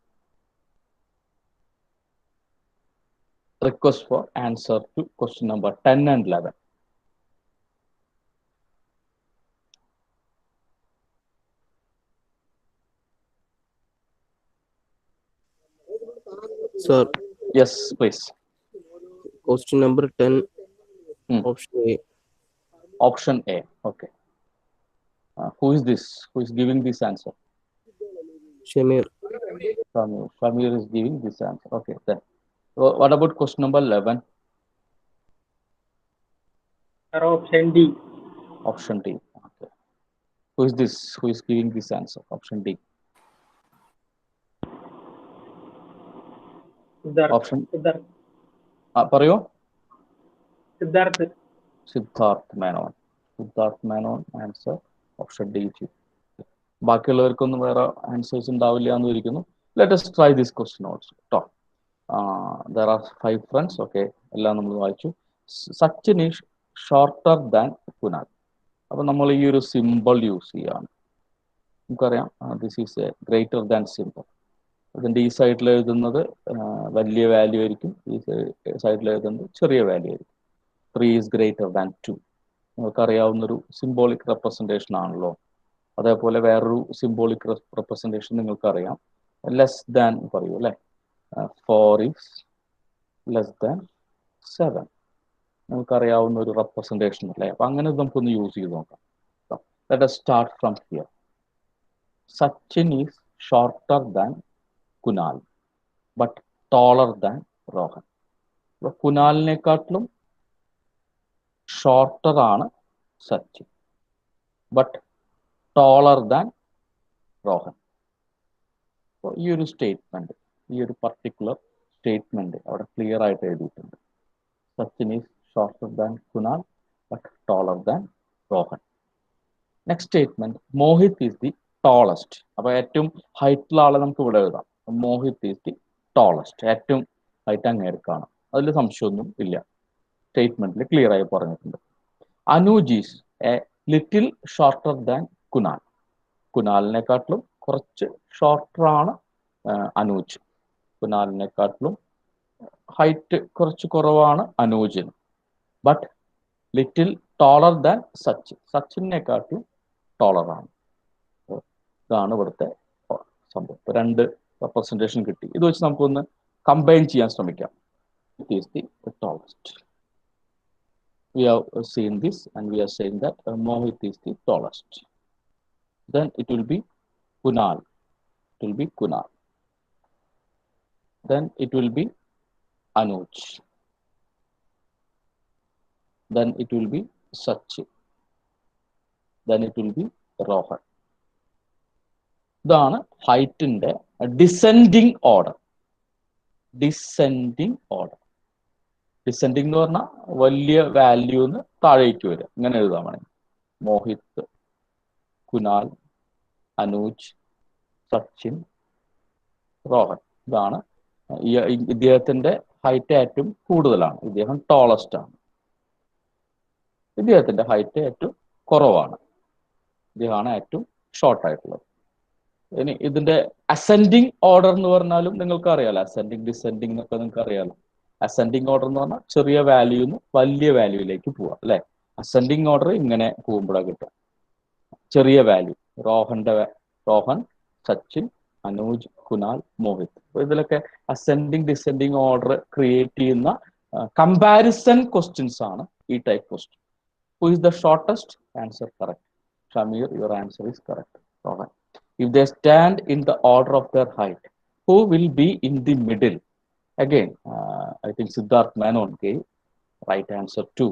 Speaker 1: Request for answer to question number 10 and 11.
Speaker 4: Sir,
Speaker 1: Yes, please.
Speaker 4: question number 10,
Speaker 1: Hmm.
Speaker 4: option A.
Speaker 1: Option A. Okay. Who is this? Who is giving this answer?
Speaker 4: Shamir.
Speaker 1: Shamir is giving this answer. Okay. Then, what about question number 11?
Speaker 2: Option D.
Speaker 1: Option D. Okay. Who is this? Who is giving this answer? Option D. Option. പറയോ. Siddharth Menon. Siddharth Menon answer option D. ബാക്കിയുള്ളവർക്കൊന്നും വേറെ answers ഉണ്ടാവില്ല എന്ന് ഇരിക്കുന്നു. Let us try this question also. There are 5 friends. Okay, എല്ലാം നമ്മൾ വായിച്ചു. Sachin is shorter than Kunal. അപ്പൊ നമ്മൾ ഈ ഒരു സിമ്പിൾ യൂസ് ചെയ്യാണ്. നമുക്കറിയാം this is A greater than simple. ഇതിന്റെ ഈ സൈഡിൽ എഴുതുന്നത് വലിയ വാല്യൂ ആയിരിക്കും, ഈ സൈഡിൽ എഴുതുന്നത് ചെറിയ വാല്യൂ ആയിരിക്കും. 3 is greater than 2. നിങ്ങൾക്കറിയാവുന്നൊരു സിംബോളിക് റെപ്രസെൻറ്റേഷൻ ആണല്ലോ. അതേപോലെ വേറൊരു സിംബോളിക് റെപ്രസെൻറ്റേഷൻ നിങ്ങൾക്കറിയാം, ലെസ് ദാൻ പറയൂ അല്ലേ. 4 is less than 7. നമുക്കറിയാവുന്ന ഒരു റെപ്രസെൻറ്റേഷൻ അല്ലേ. അപ്പൊ അങ്ങനെ നമുക്കൊന്ന് യൂസ് ചെയ്ത് നോക്കാം. Let us start from here. Sachin is shorter than Kunal but taller than Rohan. അപ്പൊ കുനാലിനെക്കാട്ടിലും ഷോർട്ടർ ആണ് Sachin, but taller than Rohan. അപ്പോൾ ഈ ഒരു സ്റ്റേറ്റ്മെന്റ്, ഈ ഒരു പർട്ടിക്കുലർ സ്റ്റേറ്റ്മെന്റ് അവിടെ ക്ലിയർ ആയിട്ട് എഴുതിയിട്ടുണ്ട്. Sachin is shorter than Kunal but taller than Rohan. Next statement, Mohit is the tallest. അപ്പൊ ഏറ്റവും ഹൈറ്റുള്ള ആളെ നമുക്ക് ഇവിടെ എഴുതാം. മോഹിത് ഈസ് ദി ടോളസ്റ്റ്, ഏറ്റവും ഹൈറ്റ് അങ്ങേർക്കാണ്, അതിൽ സംശയമൊന്നും ഇല്ല, സ്റ്റേറ്റ്മെന്റിൽ ക്ലിയർ ആയി പറഞ്ഞിട്ടുണ്ട്. Anuj is a little shorter than Kunal. കുനാലിനെക്കാട്ടിലും കുറച്ച് ഷോർട്ടർ ആണ് അനൂജ്. കുനാലിനെക്കാട്ടിലും ഹൈറ്റ് കുറച്ച് കുറവാണ് അനൂജിന്, but little taller than Sachin. സച്ചിനെക്കാട്ടിലും ടോളറാണ്. ഇതാണ് ഇവിടുത്തെ സംഭവം. 2 റെപ്രസെൻറ്റേഷൻ കിട്ടി. ഇത് വെച്ച് നമുക്കൊന്ന് കമ്പൈൻ ചെയ്യാൻ ശ്രമിക്കാം. It is the tallest. We have seen this and we are saying that Mohit is the tallest. Then it will be Kunal. It will be Kunal. Then it will be Anuj. Then it will be Sachin. Then it will be Rohan. ഇതാണ് ഹൈറ്റിന്റെ descending order. Descending order. Descending എന്ന് പറഞ്ഞാൽ വലിയ വാല്യൂന്ന് താഴേക്ക് വരിക, ഇങ്ങനെ എഴുതാൻ വേണമെങ്കിൽ. മോഹിത്, കുനാൽ, അനൂജ്, സച്ചിൻ, റോഹൻ. ഇതാണ് ഇദ്ദേഹത്തിന്റെ ഹൈറ്റ് ഏറ്റവും കൂടുതലാണ്, ഇദ്ദേഹം ടോളസ്റ്റ് ആണ്. ഇദ്ദേഹത്തിന്റെ ഹൈറ്റ് ഏറ്റവും കുറവാണ്, ഇദ്ദേഹമാണ് ഏറ്റവും ഷോർട്ട് ആയിട്ടുള്ളത്. ഇനി ഇതിന്റെ അസെൻഡിങ് ഓർഡർ എന്ന് പറഞ്ഞാലും നിങ്ങൾക്ക് അറിയാലോ, അസെൻഡിങ് ഡിസെൻഡിങ് എന്നൊക്കെ നിങ്ങൾക്ക് അറിയാലോ. അസെൻഡിങ് ഓർഡർ എന്ന് പറഞ്ഞാൽ ചെറിയ വാല്യൂന്ന് വലിയ വാല്യൂയിലേക്ക് പോവുക അല്ലെ. അസെൻഡിങ് ഓർഡർ ഇങ്ങനെ പോകുമ്പോഴാണ് കിട്ടുക. ചെറിയ വാല്യൂ റോഹൻ, സച്ചിൻ, അനൂജ്, കുനാൽ, മോഹിത്. അപ്പൊ ഇതിലൊക്കെ അസെൻഡിങ് ഡിസെൻഡിങ് ഓർഡർ ക്രിയേറ്റ് ചെയ്യുന്ന കമ്പാരിസൺ ക്വസ്റ്റ്യൻസ് ആണ് ഈ type question. Who is the shortest? Answer correct. Shameer, your answer is correct. Rohan. If they stand in the order of their height, who will be in the middle? Again, I think Siddharth Menon gave right answer to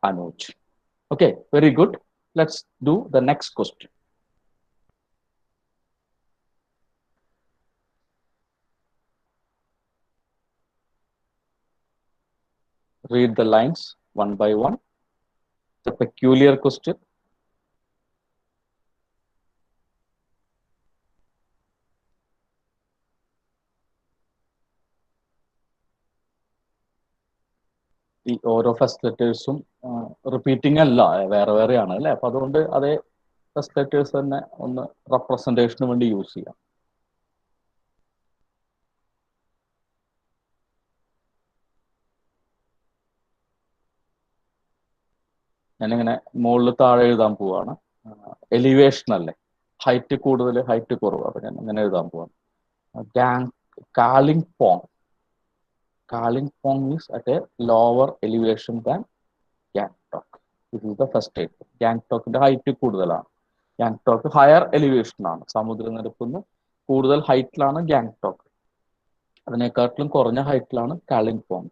Speaker 1: Anuj. Okay, very good. Let's do the next question. Read the lines one by one. It's a peculiar question. ഈ ഓരോ first ലെറ്റേഴ്സും repeating അല്ല, വേറെ വേറെയാണ് അല്ലേ. അപ്പൊ അതുകൊണ്ട് അതേ first letters തന്നെ ഒന്ന് റെപ്രസെന്റേഷന് വേണ്ടി യൂസ് ചെയ്യാം. ഞാനിങ്ങനെ മുകളിൽ താഴെ എഴുതാൻ പോവാണ്. എലിവേഷൻ അല്ലേ, ഹൈറ്റ് കൂടുതൽ ഹൈറ്റ് കുറവ്, അപ്പൊ ഞാൻ അങ്ങനെ എഴുതാൻ പോവാണ്. കാലിംപോങ്. Kalimpong is at a lower elevation than Gangtok. This is the first statement. ഗാങ്ടോക്കിന്റെ ഹൈറ്റ് കൂടുതലാണ്. ഗാങ്ടോക്ക് ഹയർ എലിവേഷൻ ആണ്. സമുദ്രനിരപ്പിന് കൂടുതൽ ഹൈറ്റിലാണ് ഗാങ്ടോക്ക്. അതിനെക്കാട്ടിലും കുറഞ്ഞ ഹൈറ്റിലാണ് Kalimpong.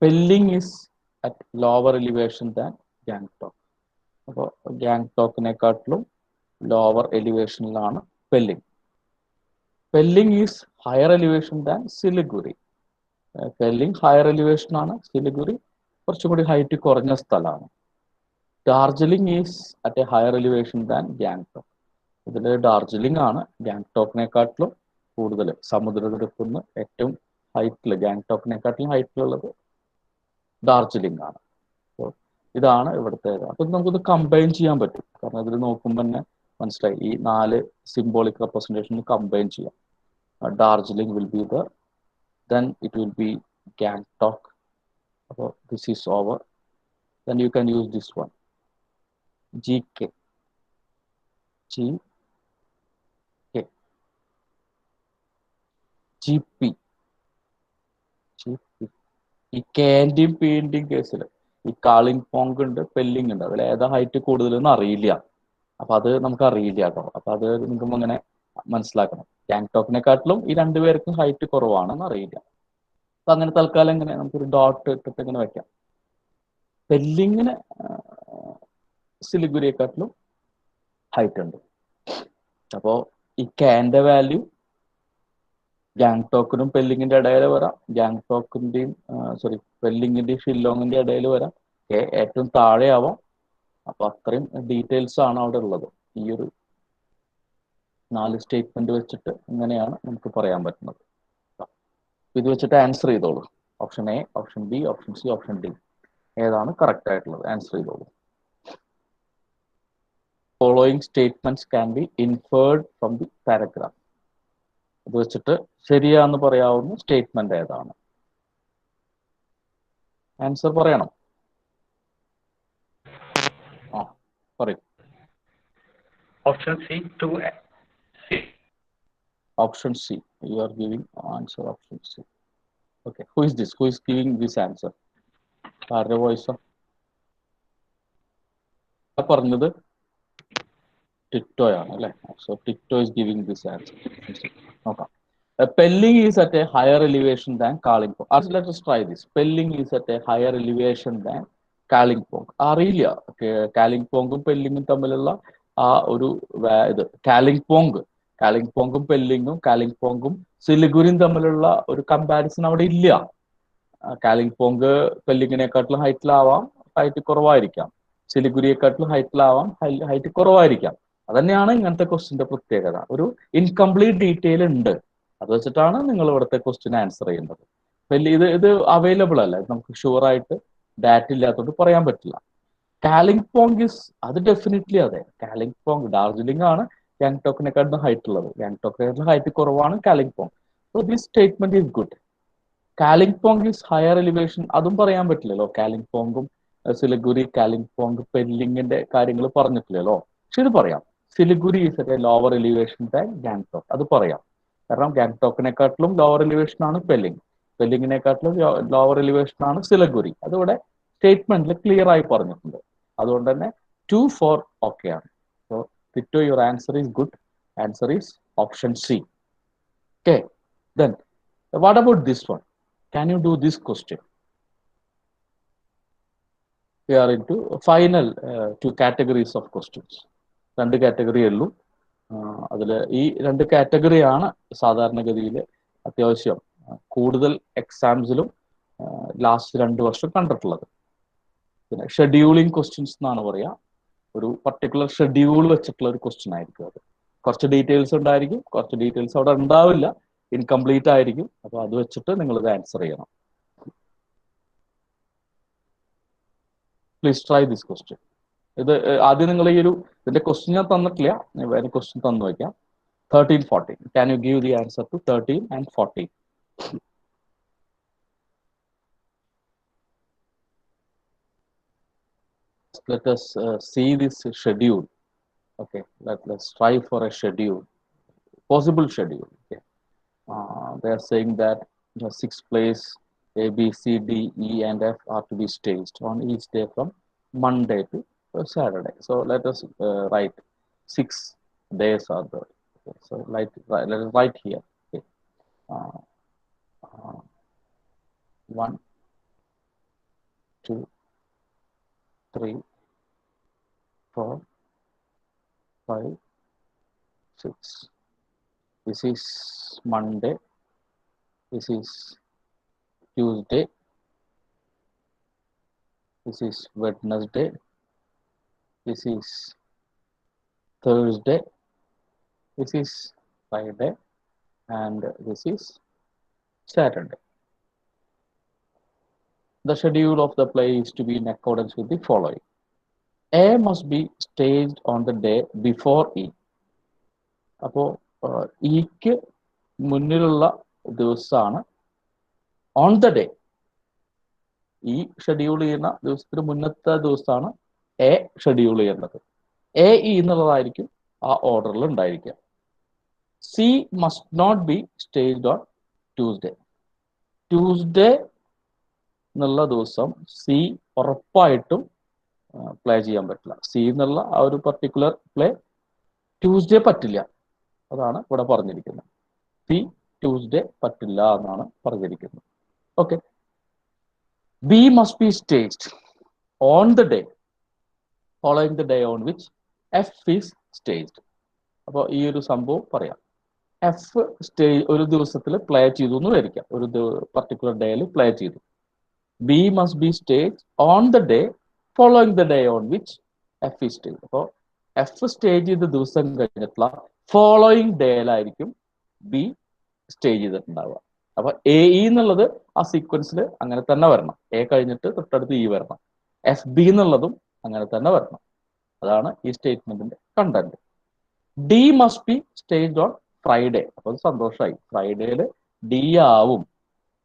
Speaker 1: Pelling is at lower elevation than Gangtok. അപ്പോൾ ഗാങ്ടോക്കിനെക്കാട്ടിലും ലോവർ എലിവേഷനിലാണ് Pelling. Pelling is higher elevation than Siliguri. Pelling higher elevation ആണ്, സിലിഗുരി കുറച്ചുകൂടി ഹൈറ്റ് കുറഞ്ഞ സ്ഥലമാണ്. Darjeeling is at a higher elevation than Gangtok. ഇതിൽ ഡാർജിലിംഗ് ആണ് ഗാങ്ടോക്കിനെക്കാട്ടിലും കൂടുതൽ, സമുദ്രനിരപ്പിന് ഏറ്റവും ഹൈറ്റിൽ, ഗാങ്ടോക്കിനെക്കാട്ടിലും ഹൈറ്റിലുള്ളത് ഡാർജിലിംഗ് ആണ്. അപ്പോൾ ഇതാണ് ഇവിടുത്തെ. അപ്പൊ നമുക്കിത് കമ്പൈൻ ചെയ്യാൻ പറ്റും, കാരണം ഇതിൽ നോക്കുമ്പോൾ തന്നെ മനസ്സിലായി ഈ 4 സിംബോളിക് റെപ്രസെന്റേഷൻ കമ്പൈൻ ചെയ്യാം. Darjeeling will be the, then it will be Gangtok. So this is over. Then you can use this one, GK. GP. ഈ കേന്റെയും പീന്റെയും കേസിൽ ഈ കാളിംപോങ് ഉണ്ട്, പെല്ലിംഗ് ഉണ്ട്, അതിൽ ഏതാ ഹൈറ്റ് കൂടുതലെന്ന് അറിയില്ല. അപ്പൊ അത് നമുക്ക് അറിയില്ല കേട്ടോ. അപ്പൊ അത് നിങ്ങൾക്ക് അങ്ങനെ മനസ്സിലാക്കണം. ഗാങ്ടോക്കിനെക്കാട്ടിലും ഈ 2 പേർക്കും ഹൈറ്റ് കുറവാണെന്ന് അറിയില്ല. അപ്പൊ അങ്ങനെ തൽക്കാലം ഇങ്ങനെ നമുക്കൊരു ഡോട്ട് ഇട്ടിട്ട് ഇങ്ങനെ വെക്കാം. പെല്ലിങ്ങിന് സിലിഗുരിയെക്കാട്ടിലും ഹൈറ്റ് ഉണ്ട്. അപ്പോ ഈ കാന്റെ വാല്യൂ ഗാങ്ടോക്കിനും പെല്ലിങ്ങിന്റെ ഇടയിൽ വരാം, ഗാങ്ടോക്കിന്റെയും പെല്ലിങ്ങിന്റെയും ഷില്ലോങ്ങിന്റെ ഇടയിൽ വരാം, ഏറ്റവും താഴെ ആവാം. അപ്പൊ അത്രയും ഡീറ്റെയിൽസ് ആണ് അവിടെ ഉള്ളത്. ഈ ഒരു 4 സ്റ്റേറ്റ്മെന്റ് വെച്ചിട്ട് ഇങ്ങനെയാണ് നമുക്ക് പറയാൻ പറ്റുന്നത്. ഇത് വെച്ചിട്ട് ആൻസർ ചെയ്തോളൂ. Option A, option B, option C, option D ഏതാണ് കറക്റ്റ് ആയിട്ടുള്ളത് ആൻസർ ചെയ്തോളൂ. Following statements can be inferred from the paragraph. ഇത് വെച്ചിട്ട് ശരിയാന്ന് പറയാവുന്ന സ്റ്റേറ്റ്മെന്റ് ഏതാണ്? ആൻസർ പറയണം. പറയൂ.
Speaker 2: Option C, 2A.
Speaker 1: Option C. You are giving answer option C. Okay. Who is this? Who is giving this answer? ആരുടെ voice പറഞ്ഞത്? ടിറ്റോയാണ് അല്ലേ? So Tito is giving this answer. നോക്കാം. Pelling is at a higher elevation than Kalimpong. Let us try this. Pelling is at a higher elevation than Kalimpong. അറിയില്ല കാലിംപോങ്ങും പെല്ലിങ്ങും തമ്മിലുള്ള ആ ഒരു ഇത്. കാലിംപോങ്ങും പെല്ലിങ്ങും, കാലിംപോങ്ങും സിലിഗുരിയും തമ്മിലുള്ള ഒരു കമ്പാരിസൺ അവിടെ ഇല്ല. കാലിംപോങ് പെല്ലിങ്ങിനെക്കാട്ടിലും ഹൈറ്റിലാവാം, ഹൈറ്റ് കുറവായിരിക്കാം. സിലിഗുരിയെക്കാട്ടിലും ഹൈറ്റിലാവാം, ഹൈറ്റ് കുറവായിരിക്കാം. അതന്നെയാണ് ഇങ്ങനത്തെ ക്വസ്റ്റിന്റെ പ്രത്യേകത. ഒരു ഇൻകംപ്ലീറ്റ് ഡീറ്റെയിൽ ഉണ്ട്. അത് വെച്ചിട്ടാണ് നിങ്ങൾ ഇവിടുത്തെ ക്വസ്റ്റ്യൻ ആൻസർ ചെയ്യുന്നത്. ഇത് അവൈലബിൾ അല്ല, നമുക്ക് ഷുവർ ആയിട്ട് ഡാറ്റ ഇല്ലാത്തതുകൊണ്ട് പറയാൻ പറ്റില്ല. കാലിംപോങ് ഇസ്, അത് ഡെഫിനറ്റ്ലി അതെ. കാലിംപോങ് ഡാർജിലിംഗ് ആണ് ഗാങ്ടോക്കിനെക്കാട്ടിലും ഹൈറ്റ് ഉള്ളത്. ഗാങ്ടോക്കിനെക്കാട്ടിലും ഹൈറ്റ് കുറവാണ് Kalimpong. So this statement is good. Kalimpong is higher elevation, അതും പറയാൻ പറ്റില്ലല്ലോ. കാലിംപോങ്ങും സിലിഗുരി, കാലിംപോങ്, പെല്ലിങ്ങിന്റെ കാര്യങ്ങൾ പറഞ്ഞിട്ടില്ലല്ലോ. പക്ഷെ ഇത് പറയാം, Siliguri is at A lower elevation than Gangtok. അത് പറയാം, കാരണം ഗാങ്ടോക്കിനെക്കാട്ടിലും ലോവർ എലിവേഷൻ ആണ് പെല്ലിംഗ്, പെല്ലിങ്ങിനെക്കാട്ടിലും ലോവർ എലിവേഷൻ ആണ് സിലിഗുരി. അതിവിടെ സ്റ്റേറ്റ്മെന്റിൽ ക്ലിയർ ആയി പറഞ്ഞിട്ടുണ്ട്. അതുകൊണ്ട് തന്നെ 2, 4 ഓക്കെ ആണ്. So Tito, your answer is good. Answer is option C. Okay. Then what about this one? Can you do this question? We are into final 2 categories of questions. 2 category ഉള്ളൂ. അതിൽ ഈ 2 കാറ്റഗറിയാണ് സാധാരണഗതിയിൽ അത്യാവശ്യം കൂടുതൽ എക്സാംസിലും ലാസ്റ്റ് 2 വർഷം കണ്ടിട്ടുള്ളത്. പിന്നെ ഷെഡ്യൂളിംഗ് ക്വസ്റ്റ്യൻസ് എന്നാണ് പറയുക. ഒരു പർട്ടിക്കുലർ ഷെഡ്യൂൾ വെച്ചിട്ടുള്ള ഒരു ക്വസ്റ്റ്യൻ ആയിരിക്കും അത്. കുറച്ച് ഡീറ്റെയിൽസ് ഉണ്ടായിരിക്കും, കുറച്ച് ഡീറ്റെയിൽസ് അവിടെ ഉണ്ടാവില്ല, ഇൻകംപ്ലീറ്റ് ആയിരിക്കും. അപ്പോൾ അത് വെച്ചിട്ട് നിങ്ങൾ ഇത് ആൻസർ ചെയ്യണം. Please try this question. ഇത് ആദ്യം നിങ്ങൾ ഈ ഒരു ഇതിന്റെ ക്വസ്റ്റ്യൻ ഞാൻ തന്നിട്ടില്ല, വേറെ ക്വസ്റ്റ്യൻ തന്നു വയ്ക്കാം. 13, 14. Can you give the answer to 13 and 14? Let us see this schedule. Okay, let's try for a schedule, possible schedule. Okay. They are saying that the 6 plays A, B, C, D, E, and F are to be staged on each day from Monday to Saturday. So let us write 6 days are there. Okay, so let us write here. Okay. 1, 2, 3, 4, 5, 6. This is Monday. This is Tuesday. This is Wednesday. This is Thursday. This is Friday. And this is Saturday. The schedule of the play is to be in accordance with the following. A must be staged on the day before E. അപ്പോൾ ഇക്ക് മുന്നിലുള്ള ദിവസമാണ് on the day. ഈ schedule ചെയ്യുന്ന ദിവസത്തിന് മുന്നത്തെ ദിവസമാണ് A schedule ചെയ്യേണ്ടത്. എ ഇ എന്നുള്ളതായിരിക്കും ആ ഓർഡറിൽ ഉണ്ടായിരിക്കുക. C must not be staged on Tuesday. Tuesday എന്നുള്ള ദിവസം സി ഉറപ്പായിട്ടും പ്ലേ ചെയ്യാൻ പറ്റില്ല. സി എന്നുള്ള ആ ഒരു പർട്ടിക്കുലർ പ്ലേ ട്യൂസ്ഡേ പറ്റില്ല, അതാണ് ഇവിടെ പറഞ്ഞിരിക്കുന്നത്. സി ട്യൂസ്ഡേ പറ്റില്ല എന്നാണ് പറഞ്ഞിരിക്കുന്നത്. Okay. B must be staged on the day following the day on which F is staged. അപ്പോൾ ഈ ഒരു സംഭവം പറയാം. എഫ് ഒരു ദിവസത്തിൽ പ്ലേ ചെയ്തു എന്ന് വിചാരിക്കാം, ഒരു പർട്ടിക്കുലർ ഡേയിൽ പ്ലേ ചെയ്തു. B must be stage on the day following the day on which F is stage. അപ്പോൾ എഫ് സ്റ്റേജ് ചെയ്ത ദിവസം കഴിഞ്ഞിട്ടുള്ള ഫോളോയിങ് ഡേയിലായിരിക്കും ബി സ്റ്റേജ് ചെയ്തിട്ടുണ്ടാവുക. അപ്പൊ എ ഇ എന്നുള്ളത് ആ സീക്വൻസിൽ അങ്ങനെ തന്നെ വരണം. എ കഴിഞ്ഞിട്ട് തൊട്ടടുത്ത് ഇ വരണം. എഫ് ബി എന്നുള്ളതും അങ്ങനെ തന്നെ വരണം. അതാണ് ഈ സ്റ്റേറ്റ്മെന്റിന്റെ content. D must be staged on Friday. അപ്പൊ അത് സന്തോഷമായി, ഫ്രൈഡേയിൽ ഡി ആവും,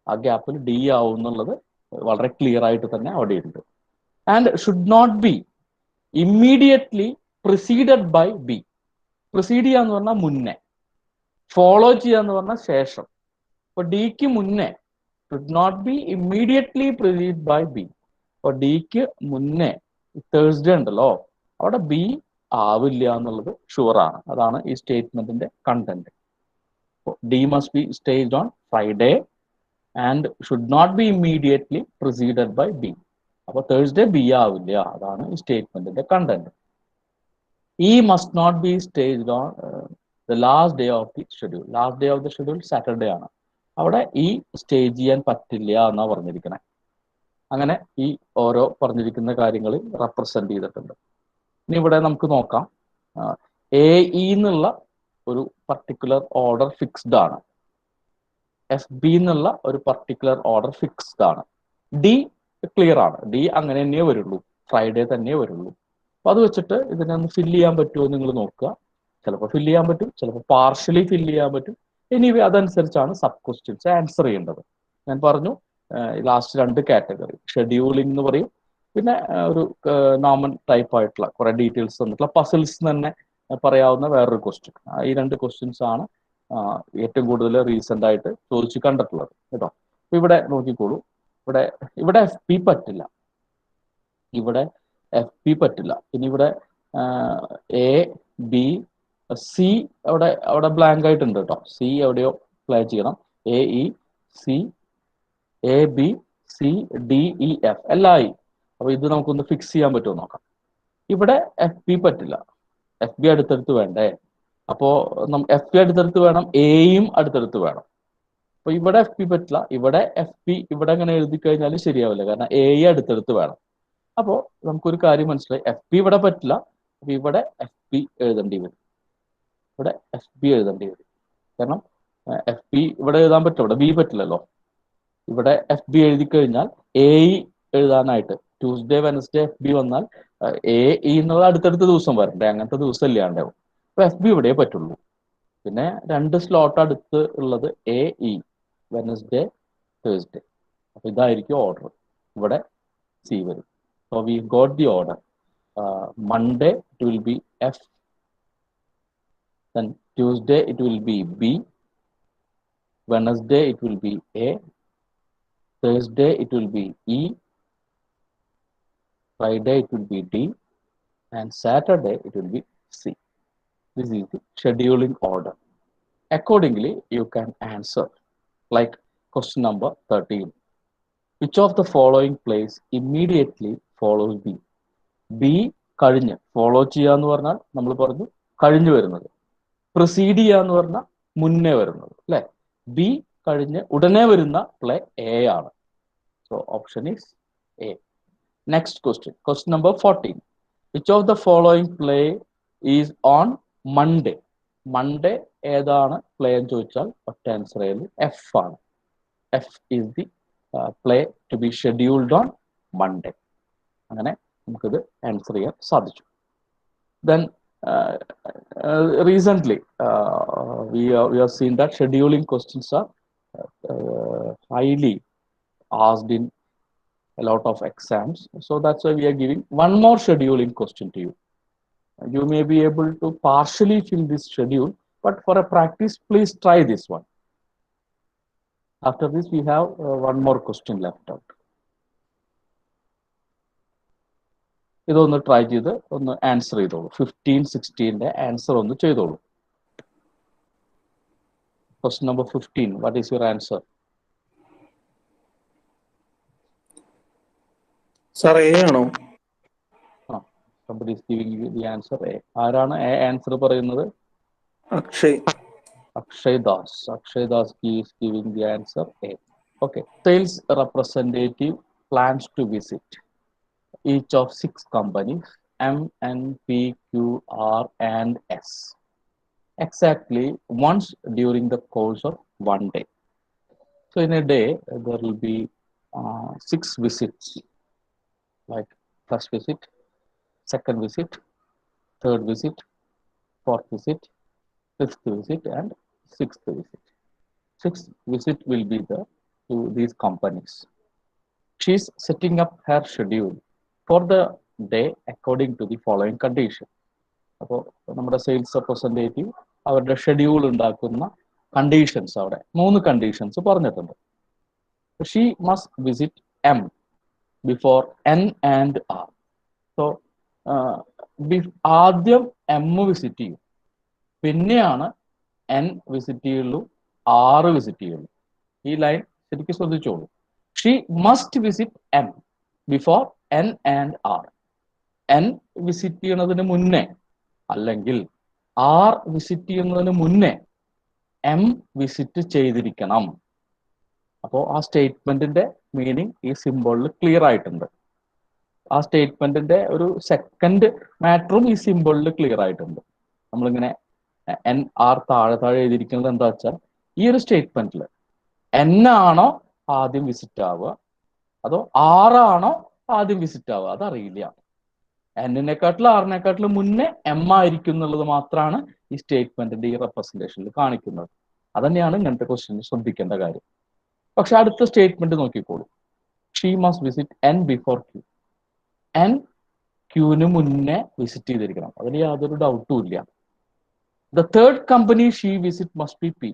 Speaker 1: ആ ഗ്യാപ്പിൽ ഡി ആവും എന്നുള്ളത് വളരെ ക്ലിയർ ആയിട്ട് തന്നെ അവിടെ ഉണ്ട്. And should not be immediately preceded by B. Precede ചെയ്യാന്ന് പറഞ്ഞാൽ മുന്നേ, ഫോളോ ചെയ്യാന്ന് പറഞ്ഞാൽ ശേഷം. അപ്പൊ ഡിക്ക് മുന്നേ should not be immediately precede by B. അപ്പൊ ഡിക്ക് മുന്നേ തേഴ്സ്ഡേ ഉണ്ടല്ലോ, അവിടെ ബി ആവില്ല എന്നുള്ളത് ഷുവറാണ്. അതാണ് ഈ സ്റ്റേറ്റ്മെന്റിന്റെ content. D must be staged on Friday and should not be immediately preceded by B. അപ്പൊ തേഴ്സ്ഡേ ബി ആവില്ല, അതാണ് ഈ സ്റ്റേറ്റ്മെന്റിന്റെ content. E must not be staged on the last day of the schedule. Last day of the schedule Saturday ആണ്, അവിടെ ഈ stage ചെയ്യാൻ പറ്റില്ല എന്നാ പറഞ്ഞിരിക്കണേ. അങ്ങനെ ഈ ഓരോ പറഞ്ഞിരിക്കുന്ന കാര്യങ്ങൾ റെപ്രസെന്റ് ചെയ്തിട്ടുണ്ട്. ഇനി ഇവിടെ നമുക്ക് നോക്കാം. എ ഇ എന്നുള്ള ഒരു പർട്ടിക്കുലർ ഓർഡർ ഫിക്സ്ഡ് ആണ്. എഫ് ബി എന്നുള്ള ഒരു പർട്ടിക്കുലർ ഓർഡർ ഫിക്സ്ഡ് ആണ്. ഡി ക്ലിയർ ആണ്, ഡി അങ്ങനെ തന്നെ വരുള്ളൂ, ഫ്രൈഡേ തന്നെ വരുള്ളൂ. അപ്പൊ അത് വെച്ചിട്ട് ഇതിനെ ഒന്ന് ഫില്ല് ചെയ്യാൻ പറ്റുമോ നിങ്ങൾ നോക്കുക. ചിലപ്പോൾ ഫില്ല് ചെയ്യാൻ പറ്റും, ചിലപ്പോൾ പാർഷ്യലി ഫില്ല് ചെയ്യാൻ പറ്റും. എനിവേ അതനുസരിച്ചാണ് സബ് ക്വസ്റ്റ്യൻസ് ആൻസർ ചെയ്യേണ്ടത്. ഞാൻ പറഞ്ഞു ലാസ്റ്റ് 2 കാറ്റഗറി, ഷെഡ്യൂളിംഗ് എന്ന് പറയും, പിന്നെ ഒരു നോമൻ ടൈപ്പ് ആയിട്ടുള്ള കുറെ ഡീറ്റെയിൽസ് തന്നിട്ടുള്ള പസിൽസ് തന്നെ പറയാവുന്ന വേറൊരു ക്വസ്റ്റ്യൻ. ഈ 2 ക്വസ്റ്റ്യൻസ് ആണ് ഏറ്റവും കൂടുതൽ റീസെന്റ് ആയിട്ട് ചോദിച്ചു കണ്ടിട്ടുള്ളത് കേട്ടോ. അപ്പൊ ഇവിടെ നോക്കിക്കോളൂ, ഇവിടെ എഫ് പി പറ്റില്ല, ഇവിടെ എഫ് പി പറ്റില്ല. ഇനി ഇവിടെ എ ബി സി അവിടെ ബ്ലാങ്ക് ആയിട്ടുണ്ട് കേട്ടോ. സി എവിടെയോ പ്ലേ ചെയ്യണം. A E C A B C D E F എല്ലാം ആയി. അപ്പൊ ഇത് നമുക്കൊന്ന് ഫിക്സ് ചെയ്യാൻ പറ്റുമോ നോക്കാം. ഇവിടെ എഫ് ബി പറ്റില്ല, എഫ് ബി അടുത്തടുത്ത് വേണ്ടേ. അപ്പോ എഫ് ബി അടുത്തടുത്ത് വേണം, എയും അടുത്തടുത്ത് വേണം. അപ്പൊ ഇവിടെ എഫ് ബി പറ്റില്ല, ഇവിടെ എഫ് ബി ഇവിടെ അങ്ങനെ എഴുതി കഴിഞ്ഞാൽ ശരിയാവില്ല, കാരണം എ അടുത്തടുത്ത് വേണം. അപ്പോൾ നമുക്കൊരു കാര്യം മനസ്സിലായി, എഫ് ബി ഇവിടെ പറ്റില്ല, അപ്പൊ ഇവിടെ എഫ് ബി എഴുതേണ്ടി വരും, ഇവിടെ എഫ് ബി എഴുതേണ്ടി വരും. കാരണം എഫ് ബി ഇവിടെ എഴുതാൻ പറ്റും, ഇവിടെ ബി പറ്റില്ലല്ലോ. ഇവിടെ എഫ് ബി എഴുതി കഴിഞ്ഞാൽ എ എഴുതാനായിട്ട് ട്യൂസ്ഡേ വെനസ്ഡേ എഫ് ബി വന്നാൽ എ ഇ എന്നുള്ള അടുത്തടുത്ത ദിവസം വരണ്ടേ, അങ്ങനത്തെ ദിവസം ഇല്ലാണ്ടാവും. അപ്പൊ എഫ് ബി ഇവിടെ പറ്റുള്ളൂ. പിന്നെ 2 സ്ലോട്ട് അടുത്ത് ഉള്ളത് എ ഇ, വെനസ്ഡേ തേഴ്സ്ഡേ. അപ്പൊ ഇതായിരിക്കും ഓർഡർ. ഇവിടെ സി വരും. So we got the order. Monday it will be F, then Tuesday it will be B, Wednesday it will be A, Thursday it will be E, Friday it will be D, and Saturday it will be C. This is the scheduling order. Accordingly, you can answer like question number 13. Which of the following plays immediately follows B? B കഴിഞ്ഞ് follow ചെയ്യാന്ന് പറഞ്ഞാൽ നമ്മൾ പറഞ്ഞു കഴിഞ്ഞു വരുന്നത്, proceed ചെയ്യാന്ന് പറഞ്ഞാൽ മുന്നേ വരുന്നത് അല്ലെ. ബി കഴിഞ്ഞ് ഉടനെ വരുന്ന പ്ലേ എ ആണ്. So option is A. Next question, question number 14. Which of the following play is on Monday? Monday ഏതാണ് പ്ലേ എന്ന് ചോദിച്ചാൽ ഒറ്റ ആൻസർ എഫ് ആണ്. F is the play to be scheduled on Monday. അങ്ങനെ നമുക്കിത് answer ചെയ്യാൻ സാധിച്ചു. Then recently we have seen that scheduling questions are highly asked in a lot of exams, so that's why we are giving one more scheduling question to you. You may be able to partially fill this schedule, but for a practice please try this one. After this we have one more question left out. ഇതൊന്ന് try ചെയ്ത് ഒന്ന് answer ചെയ്തോളൂ. 15, 16 answer ഒന്ന് ചെയ്തോളൂ. Question number 15, what is your answer?
Speaker 5: Sir A ആണോ?
Speaker 1: somebody is giving you the answer A. ആരാണ് A answer പറയുന്നത്?
Speaker 5: Akshay.
Speaker 1: Akshay Das. Akshay Das is giving the answer A. Okay. Sales representative plans to visit each of 6 companies M, N, P, Q, R, and S exactly once during the course of one day. So in a day there will be 6 visits, like first visit, second visit, third visit, fourth visit, fifth visit, and sixth visit. 6th visit will be to these companies. She is setting up her schedule for the day according to the following condition. അപ്പോൾ നമ്മുടെ sales representative അവരുടെ schedule ഉണ്ടാക്കുന്ന conditions, അവിടെ 3 conditions പറഞ്ഞിട്ടുണ്ട്. She must visit M before N and R. So ആദ്യം M visit ചെയ്യും, പിന്നെയാണ് N visit ചെയ്യുള്ളൂ, ആർ വിസിറ്റ് ചെയ്യുള്ളൂ. ഈ ലൈൻ ശരിക്കും ശ്രദ്ധിച്ചോളൂ. She must visit M before N and R. N visit ചെയ്യുന്നതിന് മുന്നേ അല്ലെങ്കിൽ ആർ വിസിറ്റ് ചെയ്യുന്നതിന് മുന്നേ എം വിസിറ്റ് ചെയ്തിരിക്കണം. അപ്പോൾ ആ സ്റ്റേറ്റ്മെന്റിന്റെ മീനിങ് ഈ സിംബോളിൽ ക്ലിയർ ആയിട്ടുണ്ട്. ആ സ്റ്റേറ്റ്മെന്റിന്റെ ഒരു സെക്കൻഡ് മാറ്ററും ഈ സിംബോളിൽ ക്ലിയർ ആയിട്ടുണ്ട്. നമ്മളിങ്ങനെ എൻ ആർ താഴെ എഴുതിയിരിക്കുന്നത് എന്താ വെച്ചാൽ, ഈ ഒരു സ്റ്റേറ്റ്മെന്റിൽ എൻ ആണോ ആദ്യം വിസിറ്റ് ആവുക അതോ ആറാണോ ആദ്യം വിസിറ്റ് ആവുക അതറിയില്ല. എന്നിനെക്കാട്ടിലും ആറിനെക്കാട്ടിലും മുന്നേ എം ആയിരിക്കും എന്നുള്ളത് മാത്രമാണ് ഈ സ്റ്റേറ്റ്മെന്റിന്റെ ഈ റെപ്രസെന്റേഷനിൽ കാണിക്കുന്നത്. അതന്നെയാണ് ഇങ്ങനത്തെ ക്വസ്റ്റ്യൻ ശ്രദ്ധിക്കേണ്ട കാര്യം. പക്ഷെ അടുത്ത സ്റ്റേറ്റ്മെന്റ് നോക്കിക്കോളൂ. She must visit N before Q. N ക്യൂവിന് മുന്നേ വിസിറ്റ് ചെയ്തിരിക്കണം, അതിൽ യാതൊരു ഡൗട്ടും ഇല്ല. The third company she visit must be P.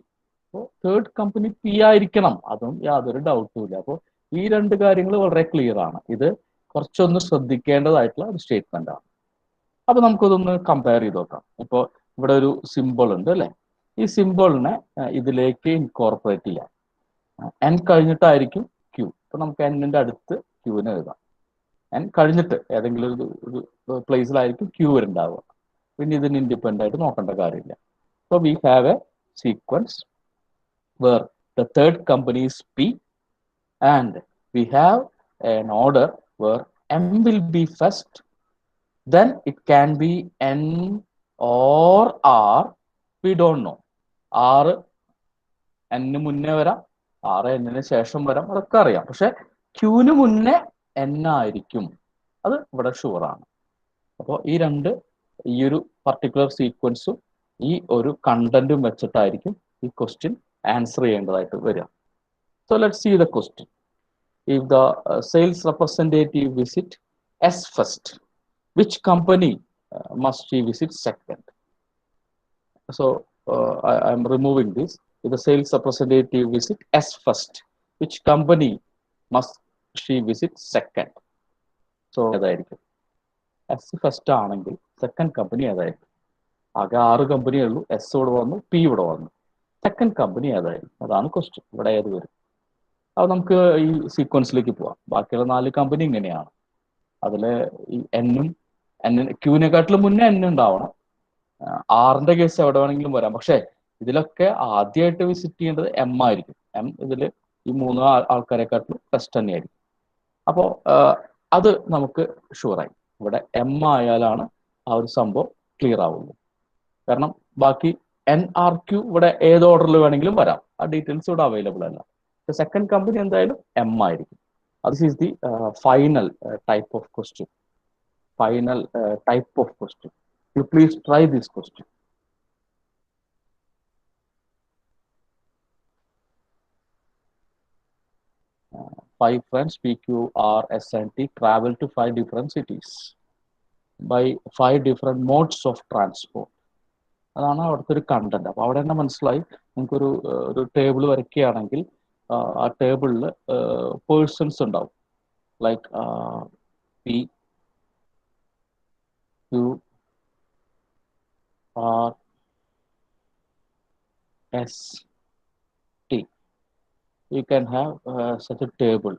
Speaker 1: അപ്പോൾ തേർഡ് കമ്പനി പി ആയിരിക്കണം, അതും യാതൊരു ഡൗട്ടും ഇല്ല. അപ്പോൾ ഈ 2 കാര്യങ്ങൾ വളരെ ക്ലിയർ ആണ്. ഇത് കുറച്ചൊന്ന് ശ്രദ്ധിക്കേണ്ടതായിട്ടുള്ള ഒരു സ്റ്റേറ്റ്മെന്റ് ആണ്. അപ്പൊ നമുക്കിതൊന്ന് കമ്പയർ ചെയ്ത് നോക്കാം. ഇപ്പോൾ ഇവിടെ ഒരു സിമ്പിൾ ഉണ്ട് അല്ലെ, ഈ സിമ്പിളിനെ ഇതിലേക്ക് ഇൻകോർപ്പറേറ്റ് ചെയ്യാം. എൻ കഴിഞ്ഞിട്ടായിരിക്കും ക്യൂ. അപ്പൊ നമുക്ക് എന്നിന്റെ അടുത്ത് ക്യൂവിനെ എഴുതാം. എൻ കഴിഞ്ഞിട്ട് ഏതെങ്കിലും ഒരു പ്ലേസിലായിരിക്കും ക്യൂ ഉണ്ടാവുക. പിന്നെ ഇതിന് ഇൻഡിപെൻഡന്റ് ആയിട്ട് നോക്കേണ്ട കാര്യമില്ല. So we have a sequence where the third company is P and we have an order where M will be first, then it can be N or R, we don't know. R N മുന്നേ വരാം, R N ശേഷം വരാം, അതൊക്കെ അറിയാം. പക്ഷെ ക്യൂവിന് മുന്നേ N ആയിരിക്കും. അത് ഇവിടെ ഷുവറാണ്. അപ്പോൾ ഈ ഒരു പർട്ടിക്കുലർ സീക്വൻസും ഈ ഒരു കണ്ടന്റും വെച്ചിട്ടായിരിക്കും ഈ ക്വസ്റ്റ്യൻ ആൻസർ ചെയ്യേണ്ടതായിട്ട് വരിക. So let's see the question. If the sales representative visit S first, which company must she visit second? So I am removing this. If the sales representative visit S first, which company must she visit second? So ഏതായിരിക്കും? S first ആണെങ്കിൽ second company ഏതായിരിക്കും? ആകെ 6 കമ്പനിയേ ഉള്ളൂ. S ഇവിടെ വന്നു, P ഇവിടെ വന്നു. Second company ഏതായിരിക്കും? അതാണ് ക്വസ്റ്റ്യൻ. ഇവിടെ ഏത് വരും? അത് നമുക്ക് ഈ സീക്വൻസിലേക്ക് പോവാം. ബാക്കിയുള്ള 4 കമ്പനി ഇങ്ങനെയാണ്. അതിൽ ഈ ക്യൂവിനെക്കാട്ടിലും മുന്നേ എൻ ഉണ്ടാവണം. ആറിന്റെ കേസ് എവിടെ വേണമെങ്കിലും വരാം. പക്ഷേ ഇതിലൊക്കെ ആദ്യമായിട്ട് വിസിറ്റ് ചെയ്യേണ്ടത് എം ആയിരിക്കും. എം ഇതിൽ ഈ 3 ആൾക്കാരെക്കാട്ടിലും ബെസ്റ്റ് തന്നെയായിരിക്കും. അപ്പോൾ അത് നമുക്ക് ഷുവറായി. ഇവിടെ എം ആയാലാണ് ആ ഒരു സംഭവം ക്ലിയർ ആവുള്ളൂ. കാരണം ബാക്കി എൻ ആർ ക്യൂ ഇവിടെ ഏത് ഓർഡറിൽ വേണമെങ്കിലും വരാം. ആ ഡീറ്റെയിൽസ് ഇവിടെ അവൈലബിൾ അല്ല. സെക്കൻഡ് കമ്പനി എന്തായാലും എം ആയിരിക്കും. This is the final type of question. Final type of question. You please try this question. Five friends, PQ, R, S, and T, travel to 5 different cities by 5 different modes of transport. അതാണ് അവിടുത്തെ ഒരു content. അപ്പോൾ അവിടെ തന്നെ മനസ്സിലായി. നമുക്കൊരു table വരയ്ക്കുകയാണെങ്കിൽ ആ ടേബിളിൽ പേഴ്സൺസ് ഉണ്ടാവും. Like P, Q, R, S, T. You can have such a table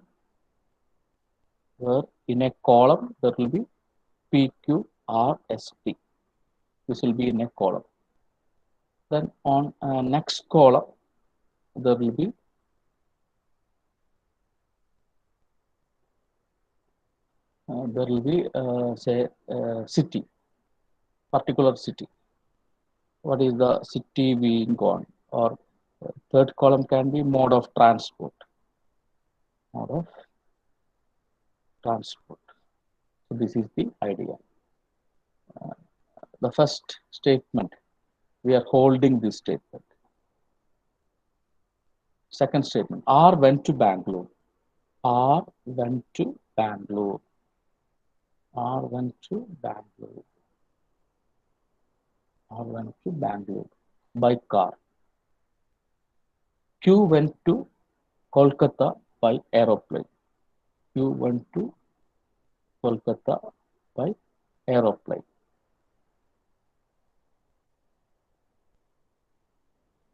Speaker 1: where in a column there will be P, Q, R, S, T. This will be in a column. Then on next column there will be say city, particular city. What is the city being gone? Or third column can be mode of transport. Mode of transport. So this is the idea. The first statement, we are holding this statement. Second statement, R went to Bangalore. R went to Bangalore. R went to Bangalore. R went to Bangalore by car. Q went to Kolkata by aeroplane. Q went to Kolkata by aeroplane.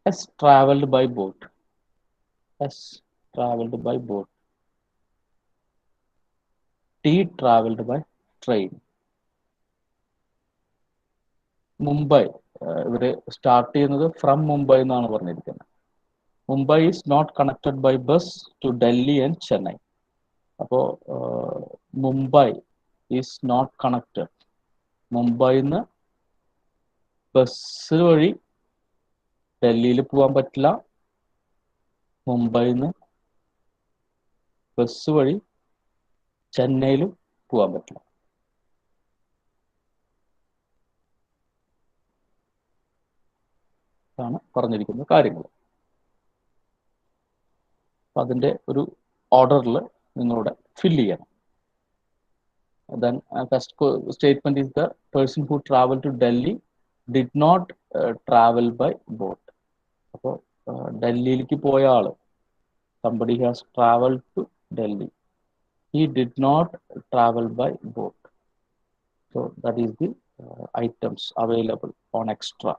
Speaker 1: S traveled by boat. S traveled by boat. T traveled by train. Mumbai ഇവര് start ചെയ്യുന്നത് from Mumbai എന്നാണ് പറഞ്ഞിരിക്കുന്നത്. Mumbai is not connected by bus to Delhi and Chennai. അപ്പോൾ Mumbai is not connected. മുംബൈന്ന് bus വഴി ഡൽഹിയിൽ പോകാൻ പറ്റില്ല. മുംബൈന്ന് ബസ് വഴി ചെന്നൈയിലും പോകാൻ പറ്റില്ല. ാണ് പറഞ്ഞിരിക്കുന്ന കാര്യങ്ങൾ. അപ്പം അതിൻ്റെ ഒരു ഓർഡറിൽ നിങ്ങളുടെ ഫില്ല് ചെയ്യണം. Then first statement is the person who traveled to Delhi did not travel by boat. അപ്പോൾ ഡൽഹിയിലേക്ക് പോയ ആള്, somebody has traveled to Delhi. He did not travel by boat. So that is the items available on extra.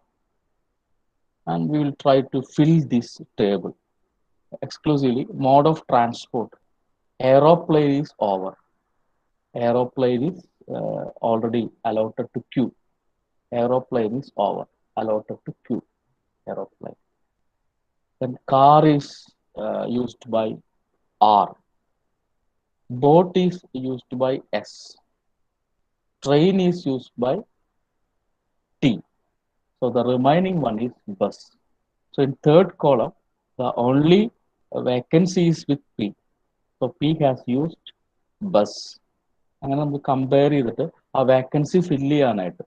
Speaker 1: And we will try to fill this table. Exclusively mode of transport. Aeroplane is over. Aeroplane is already allotted to Q. Aeroplane is over, allotted to Q. Aeroplane. Then car is used by R. Boat is used by S. Train is used by T. So the remaining one is bus. So in third column, the only vacancy is with P. So P has used bus. അങ്ങനെ നമുക്ക് compare ചെയ്തിട്ട് ആ vacancy fill ചെയ്യാനായിട്ട്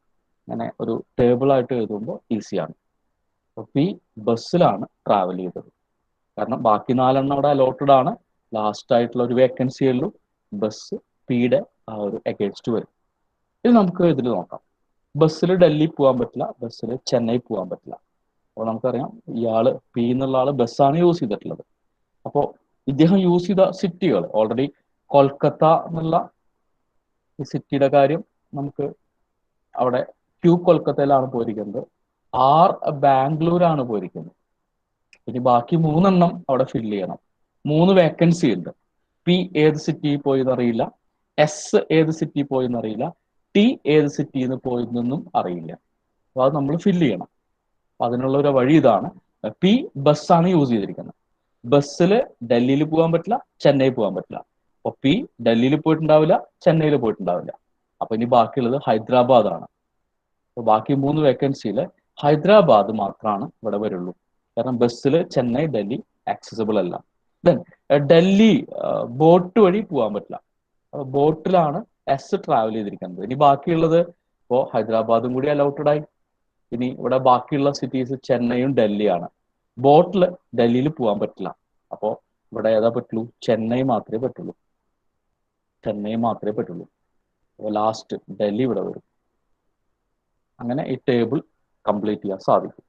Speaker 1: അങ്ങനെ ഒരു ടേബിളായിട്ട് എഴുതുമ്പോൾ ഈസിയാണ്. അപ്പോൾ പി ബസ്സിലാണ് ട്രാവൽ ചെയ്തത്. കാരണം ബാക്കി 4 അവിടെ അലോട്ടഡ് ആണ്. ലാസ്റ്റ് ആയിട്ടുള്ള ഒരു വേക്കൻസി ഉള്ളൂ. ബസ് പിയുടെ ആ ഒരു അഗേൻസ്റ്റ് വരും. ഇത് നമുക്ക് ഇതിൽ നോക്കാം. ബസ്സിൽ ഡൽഹി പോകാൻ പറ്റില്ല, ബസ്സിൽ ചെന്നൈ പോകാൻ പറ്റില്ല. അപ്പോൾ നമുക്കറിയാം ഇയാള് പി എന്നുള്ള ആള് ബസ്സാണ് യൂസ് ചെയ്തിട്ടുള്ളത്. അപ്പോൾ ഇദ്ദേഹം യൂസ് ചെയ്ത സിറ്റികൾ ഓൾറെഡി കൊൽക്കത്ത എന്നുള്ള ഈ സിറ്റിയുടെ കാര്യം നമുക്ക് അവിടെ ക്യൂ കൊൽക്കത്തയിലാണ് പോയിരിക്കുന്നത്. ആർ ബാംഗ്ലൂരാണ് പോയിരിക്കുന്നത്. ഇനി ബാക്കി 3 അവിടെ ഫില്ല് ചെയ്യണം. 3 വേക്കൻസി ഉണ്ട്. പി ഏത് സിറ്റിയിൽ പോയി എന്നറിയില്ല, എസ് ഏത് സിറ്റിയിൽ പോയി എന്നറിയില്ല, ടി ഏത് സിറ്റിയിൽ നിന്ന് പോയെന്നൊന്നും അറിയില്ല. അപ്പോൾ അത് നമ്മൾ ഫില്ല് ചെയ്യണം. അതിനുള്ള ഒരു വഴി ഇതാണ്. പി ബസ്സാണ് യൂസ് ചെയ്തിരിക്കുന്നത്. ബസ്സിൽ ഡൽഹിയിൽ പോകാൻ പറ്റില്ല, ചെന്നൈ പോകാൻ പറ്റില്ല. അപ്പൊ പി ഡൽഹിയിൽ പോയിട്ടുണ്ടാവില്ല, ചെന്നൈയിൽ പോയിട്ടുണ്ടാവില്ല. അപ്പൊ ഇനി ബാക്കിയുള്ളത് ഹൈദരാബാദ് ആണ്. അപ്പൊ ബാക്കി 3 വേക്കൻസിയിൽ ഹൈദരാബാദ് മാത്രമാണ് ഇവിടെ വരുള്ളൂ. കാരണം ബസ്സിൽ ചെന്നൈ ഡൽഹി ആക്സസിബിൾ അല്ല. ദെൻ ഡൽഹി ബോട്ട് വഴി പോകാൻ പറ്റില്ല. ബോട്ടിലാണ് എസ് ട്രാവൽ ചെയ്തിരിക്കുന്നത്. ഇനി ബാക്കിയുള്ളത് ഇപ്പോൾ ഹൈദരാബാദും കൂടി അലൗട്ടഡ് ആയി. ഇനി ഇവിടെ ബാക്കിയുള്ള സിറ്റീസ് ചെന്നൈയും ഡൽഹിയാണ്. ബോട്ടിൽ ഡൽഹിയിൽ പോകാൻ പറ്റില്ല. അപ്പോൾ ഇവിടെ ഏതാ പറ്റുള്ളൂ? ചെന്നൈ മാത്രമേ പറ്റുള്ളൂ. ചെന്നൈ മാത്രമേ പറ്റുള്ളൂ. അപ്പോൾ ലാസ്റ്റ് ഡൽഹി ഇവിടെ വരും. അങ്ങനെ ഈ ടേബിൾ കംപ്ലീറ്റ് ചെയ്യാൻ സാധിക്കും.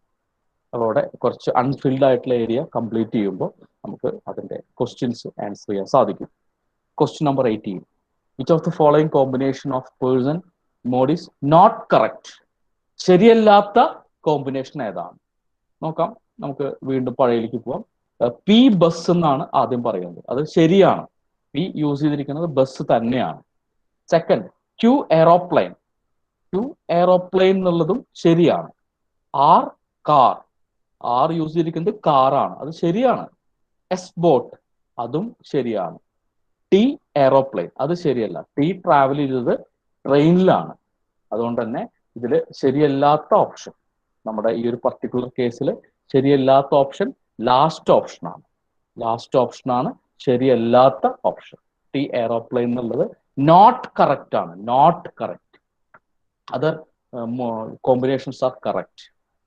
Speaker 1: അതോടെ കുറച്ച് അൺഫിൽഡ് ആയിട്ടുള്ള ഏരിയ കംപ്ലീറ്റ് ചെയ്യുമ്പോൾ നമുക്ക് അതിൻ്റെ ക്വസ്റ്റ്യൻസ് ആൻസർ ചെയ്യാൻ സാധിക്കും. Question number 18. Which of the following combination of person mode is not correct? ശരിയല്ലാത്ത കോമ്പിനേഷൻ ഏതാണ്? നോക്കാം. നമുക്ക് വീണ്ടും പഴയതിലേക്ക് പോവാം. പി ബസ് എന്നാണ് ആദ്യം പറയുന്നത്. അത് ശരിയാണ്. പി യൂസ് ചെയ്തിരിക്കുന്നത് ബസ് തന്നെയാണ്. Second, Q aeroplane. Q aeroplane എന്നുള്ളതും ശരിയാണ്. R car. ആർ യൂസ് ചെയ്തിരിക്കുന്നത് കാറാണ്. അത് ശരിയാണ്. S boat. അതും ശരിയാണ്. T aeroplane. അത് ശരിയല്ല. ടി ട്രാവൽ ചെയ്തത് ട്രെയിനിലാണ്. അതുകൊണ്ട് തന്നെ ഇതിൽ ശരിയല്ലാത്ത ഓപ്ഷൻ, നമ്മുടെ ഈ ഒരു പർട്ടിക്കുലർ കേസിൽ ശരിയല്ലാത്ത ഓപ്ഷൻ ലാസ്റ്റ് ഓപ്ഷനാണ്. ലാസ്റ്റ് ഓപ്ഷനാണ് ശരിയല്ലാത്ത ഓപ്ഷൻ. ടി എയറോപ്ലെയിൻ എന്നുള്ളത് നോട്ട് കറക്റ്റ് ആണ്. Not correct. Other combinations are correct.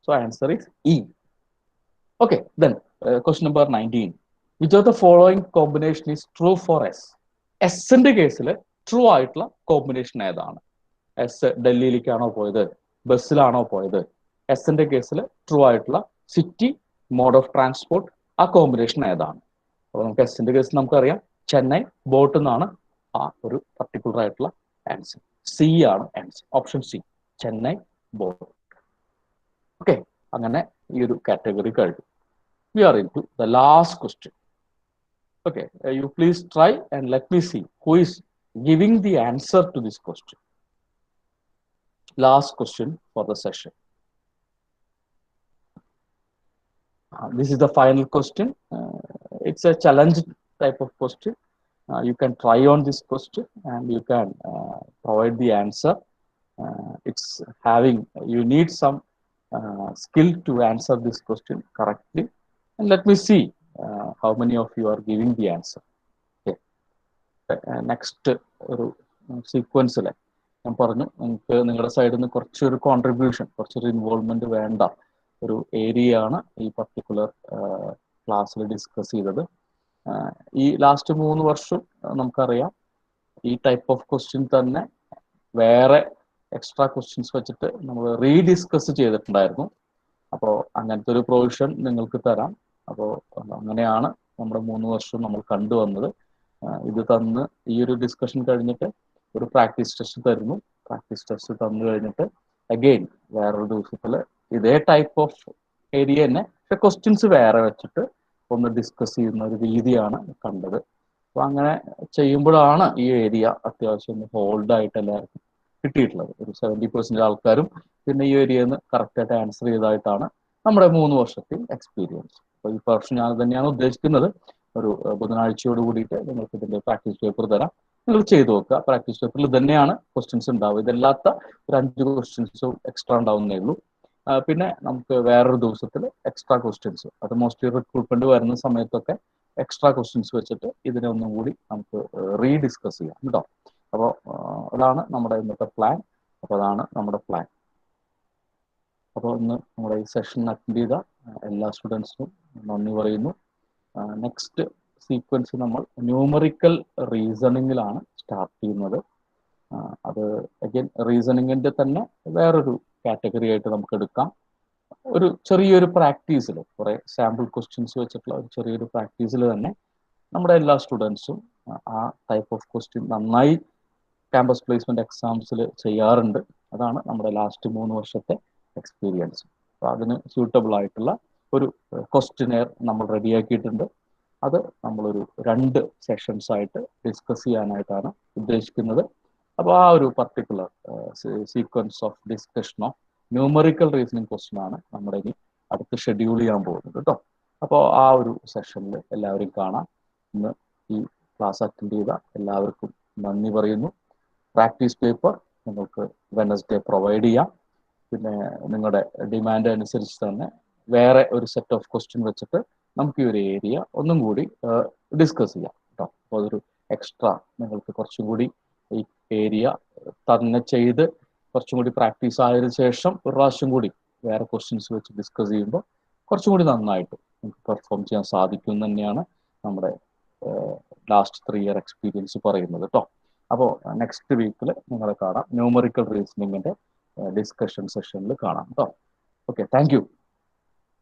Speaker 1: So answer is E. Okay. Then question number 19. Which of the following combination is true for S? എസിന്റെ കേസിൽ true ആയിട്ടുള്ള combination ഏതാണ്? S ഡൽഹിയിലേക്കാണോ പോയത്, ബസ്സിലാണോ പോയത്? എസിന്റെ കേസിൽ ട്രൂ ആയിട്ടുള്ള സിറ്റി, മോഡ് ഓഫ് ട്രാൻസ്പോർട്ട്, ആ കോമ്പിനേഷൻ ഏതാണ്? അപ്പോൾ നമുക്ക് എസിന്റെ കേസിൽ നമുക്കറിയാം ചെന്നൈ ബോട്ട് എന്നാണ് ആ ഒരു പർട്ടിക്കുലർ ആയിട്ടുള്ള ആൻസർ. സി ആണ് answer. Option C, Chennai boat. Okay. അങ്ങനെ ഈ ഒരു കാറ്റഗറി കഴിഞ്ഞു. We are into the last question. Okay, you please try and let me see who is giving the answer to this question. Last question for the session. This is the final question. It's a challenge type of question. You can try on this question and you can provide the answer. It's having, you need some skill to answer this question correctly. And let me see how many of you are giving the answer. Okay. Next ഒരു സീക്വൻസിൽ ഞാൻ പറഞ്ഞു നിങ്ങൾക്ക് നിങ്ങളുടെ സൈഡിൽ നിന്ന് കുറച്ചൊരു contribution, കുറച്ചൊരു involvement വേണ്ട ഒരു ഏരിയ ആണ് ഈ പർട്ടിക്കുലർ ക്ലാസ്സിൽ ഡിസ്കസ് ചെയ്തത്. ഈ ലാസ്റ്റ് 3 വർഷം നമുക്കറിയാം ഈ ടൈപ്പ് ഓഫ് ക്വസ്റ്റ്യൻ തന്നെ വേറെ എക്സ്ട്രാ ക്വസ്റ്റ്യൻസ് വെച്ചിട്ട് നമ്മൾ റീഡിസ്കസ് ചെയ്തിട്ടുണ്ടായിരുന്നു. അപ്പോൾ അങ്ങനത്തെ ഒരു പ്രൊവിഷൻ നിങ്ങൾക്ക് തരാം. അപ്പോൾ അങ്ങനെയാണ് നമ്മുടെ 3 വർഷം നമ്മൾ കണ്ടുവന്നത്. ഇത് തന്ന് ഈ ഒരു ഡിസ്കഷൻ കഴിഞ്ഞിട്ട് ഒരു പ്രാക്ടീസ് ടെസ്റ്റ് തരുന്നു. പ്രാക്ടീസ് ടെസ്റ്റ് തന്നു കഴിഞ്ഞിട്ട് അഗെയിൻ വേറൊരു ദിവസത്തിൽ ഇതേ ടൈപ്പ് ഓഫ് ഏരിയ തന്നെ, പക്ഷെ ക്വസ്റ്റ്യൻസ് വേറെ വെച്ചിട്ട് ഒന്ന് ഡിസ്കസ് ചെയ്യുന്ന ഒരു രീതിയാണ് കണ്ടത്. അപ്പോൾ അങ്ങനെ ചെയ്യുമ്പോഴാണ് ഈ ഏരിയ അത്യാവശ്യം ഹോൾഡ് ആയിട്ട് എല്ലാവർക്കും കിട്ടിയിട്ടുള്ളത്. ഒരു 70% ആൾക്കാരും പിന്നെ ഈ ഏരിയയിൽ നിന്ന് കറക്റ്റായിട്ട് ആൻസർ ചെയ്തതായിട്ടാണ് നമ്മുടെ 3 വർഷത്തെ എക്സ്പീരിയൻസ്. അപ്പോൾ ഈ വർഷം ഞാൻ തന്നെയാണ് ഉദ്ദേശിക്കുന്നത്. ഒരു ബുധനാഴ്ചയോട് കൂടിയിട്ട് നിങ്ങൾക്ക് ഇതിൻ്റെ പ്രാക്ടീസ് പേപ്പർ തരാം. നിങ്ങൾ ചെയ്തു നോക്കുക. പ്രാക്ടീസ് പേപ്പറിൽ തന്നെയാണ് ക്വസ്റ്റ്യൻസ് ഉണ്ടാവുക. ഇതല്ലാത്ത ഒരു 5 ക്വസ്റ്റ്യൻസ് എക്സ്ട്രാ ഉണ്ടാവുന്നേ ഉള്ളൂ. പിന്നെ നമുക്ക് വേറൊരു ദിവസത്തിൽ എക്സ്ട്രാ ക്വസ്റ്റ്യൻസ്, അത് മോസ്റ്റ്ലി റിക്രൂട്ട്മെന്റ് വരുന്ന സമയത്തൊക്കെ എക്സ്ട്രാ ക്വസ്റ്റ്യൻസ് വെച്ചിട്ട് ഇതിനെ ഒന്നും കൂടി നമുക്ക് റീഡിസ്കസ് ചെയ്യാം കേട്ടോ. അപ്പോൾ അതാണ് നമ്മുടെ ഇന്നത്തെ പ്ലാൻ. അപ്പോൾ അതാണ് നമ്മുടെ പ്ലാൻ. അപ്പോൾ ഇന്ന് നമ്മുടെ ഈ സെഷൻ അറ്റൻഡ് ചെയ്ത എല്ലാ സ്റ്റുഡൻസിനും നന്ദി പറയുന്നു. നെക്സ്റ്റ് സീക്വൻസ് നമ്മൾ ന്യൂമറിക്കൽ റീസണിങ്ങിലാണ് സ്റ്റാർട്ട് ചെയ്യുന്നത്. അത് അഗൈൻ റീസണിങ്ങിൻ്റെ തന്നെ വേറൊരു കാറ്റഗറി ആയിട്ട് നമുക്ക് എടുക്കാം. ഒരു ചെറിയൊരു പ്രാക്ടീസിൽ, കുറേ സാമ്പിൾ ക്വസ്റ്റ്യൻസ് വെച്ചിട്ടുള്ള ഒരു ചെറിയൊരു പ്രാക്ടീസിൽ തന്നെ നമ്മുടെ എല്ലാ സ്റ്റുഡൻസും ആ ടൈപ്പ് ഓഫ് ക്വസ്റ്റ്യൻ നന്നായി ക്യാമ്പസ് പ്ലേസ്മെന്റ് എക്സാംസിൽ ചെയ്യാറുണ്ട്. അതാണ് നമ്മുടെ ലാസ്റ്റ് 3 വർഷത്തെ എക്സ്പീരിയൻസ്. അപ്പോൾ അതിന് സ്യൂട്ടബിൾ ആയിട്ടുള്ള ഒരു ക്വസ്റ്റ്യനെയർ നമ്മൾ റെഡിയാക്കിയിട്ടുണ്ട്. അത് നമ്മളൊരു 2 സെഷൻസ് ആയിട്ട് ഡിസ്കസ് ചെയ്യാനായിട്ടാണ് ഉദ്ദേശിക്കുന്നത്. അപ്പോൾ ആ ഒരു particular sequence of discussion of numerical reasoning question ആണ് നമ്മുടെ ഇനി അടുത്ത് ഷെഡ്യൂൾ ചെയ്യാൻ പോകുന്നത് കേട്ടോ. അപ്പോൾ ആ ഒരു സെഷനിൽ എല്ലാവരും കാണാം. ഇന്ന് ഈ ക്ലാസ് അറ്റൻഡ് ചെയ്ത എല്ലാവർക്കും നന്ദി പറയുന്നു. പ്രാക്ടീസ് പേപ്പർ നിങ്ങൾക്ക് വെനസ്ഡേ പ്രൊവൈഡ് ചെയ്യാം. പിന്നെ നിങ്ങളുടെ ഡിമാൻഡ് അനുസരിച്ച് തന്നെ വേറെ ഒരു സെറ്റ് ഓഫ് ക്വസ്റ്റ്യൻ വെച്ചിട്ട് നമുക്ക് ഈ ഒരു ഏരിയ ഒന്നും കൂടി ഡിസ്കസ് ചെയ്യാം കേട്ടോ. അപ്പോൾ അതൊരു എക്സ്ട്രാ നിങ്ങൾക്ക് കുറച്ചും കൂടി ഈ ഏരിയ തന്നെ ചെയ്ത് കുറച്ചും കൂടി പ്രാക്ടീസ് ആയതിനു ശേഷം ഒരു പ്രാവശ്യം കൂടി വേറെ ക്വസ്റ്റ്യൻസ് വെച്ച് ഡിസ്കസ് ചെയ്യുമ്പോൾ കുറച്ചും കൂടി നന്നായിട്ട് നമുക്ക് പെർഫോം ചെയ്യാൻ സാധിക്കും തന്നെയാണ് നമ്മുടെ ലാസ്റ്റ് 3 ഇയർ എക്സ്പീരിയൻസ് പറയുന്നത് കേട്ടോ. അപ്പോൾ നെക്സ്റ്റ് വീക്കിൽ നിങ്ങളെ കാണാം. ന്യൂമറിക്കൽ റീസണിങ്ങിൻ്റെ ഡിസ്കഷൻ സെഷനിൽ കാണാം കേട്ടോ. Okay, thank you.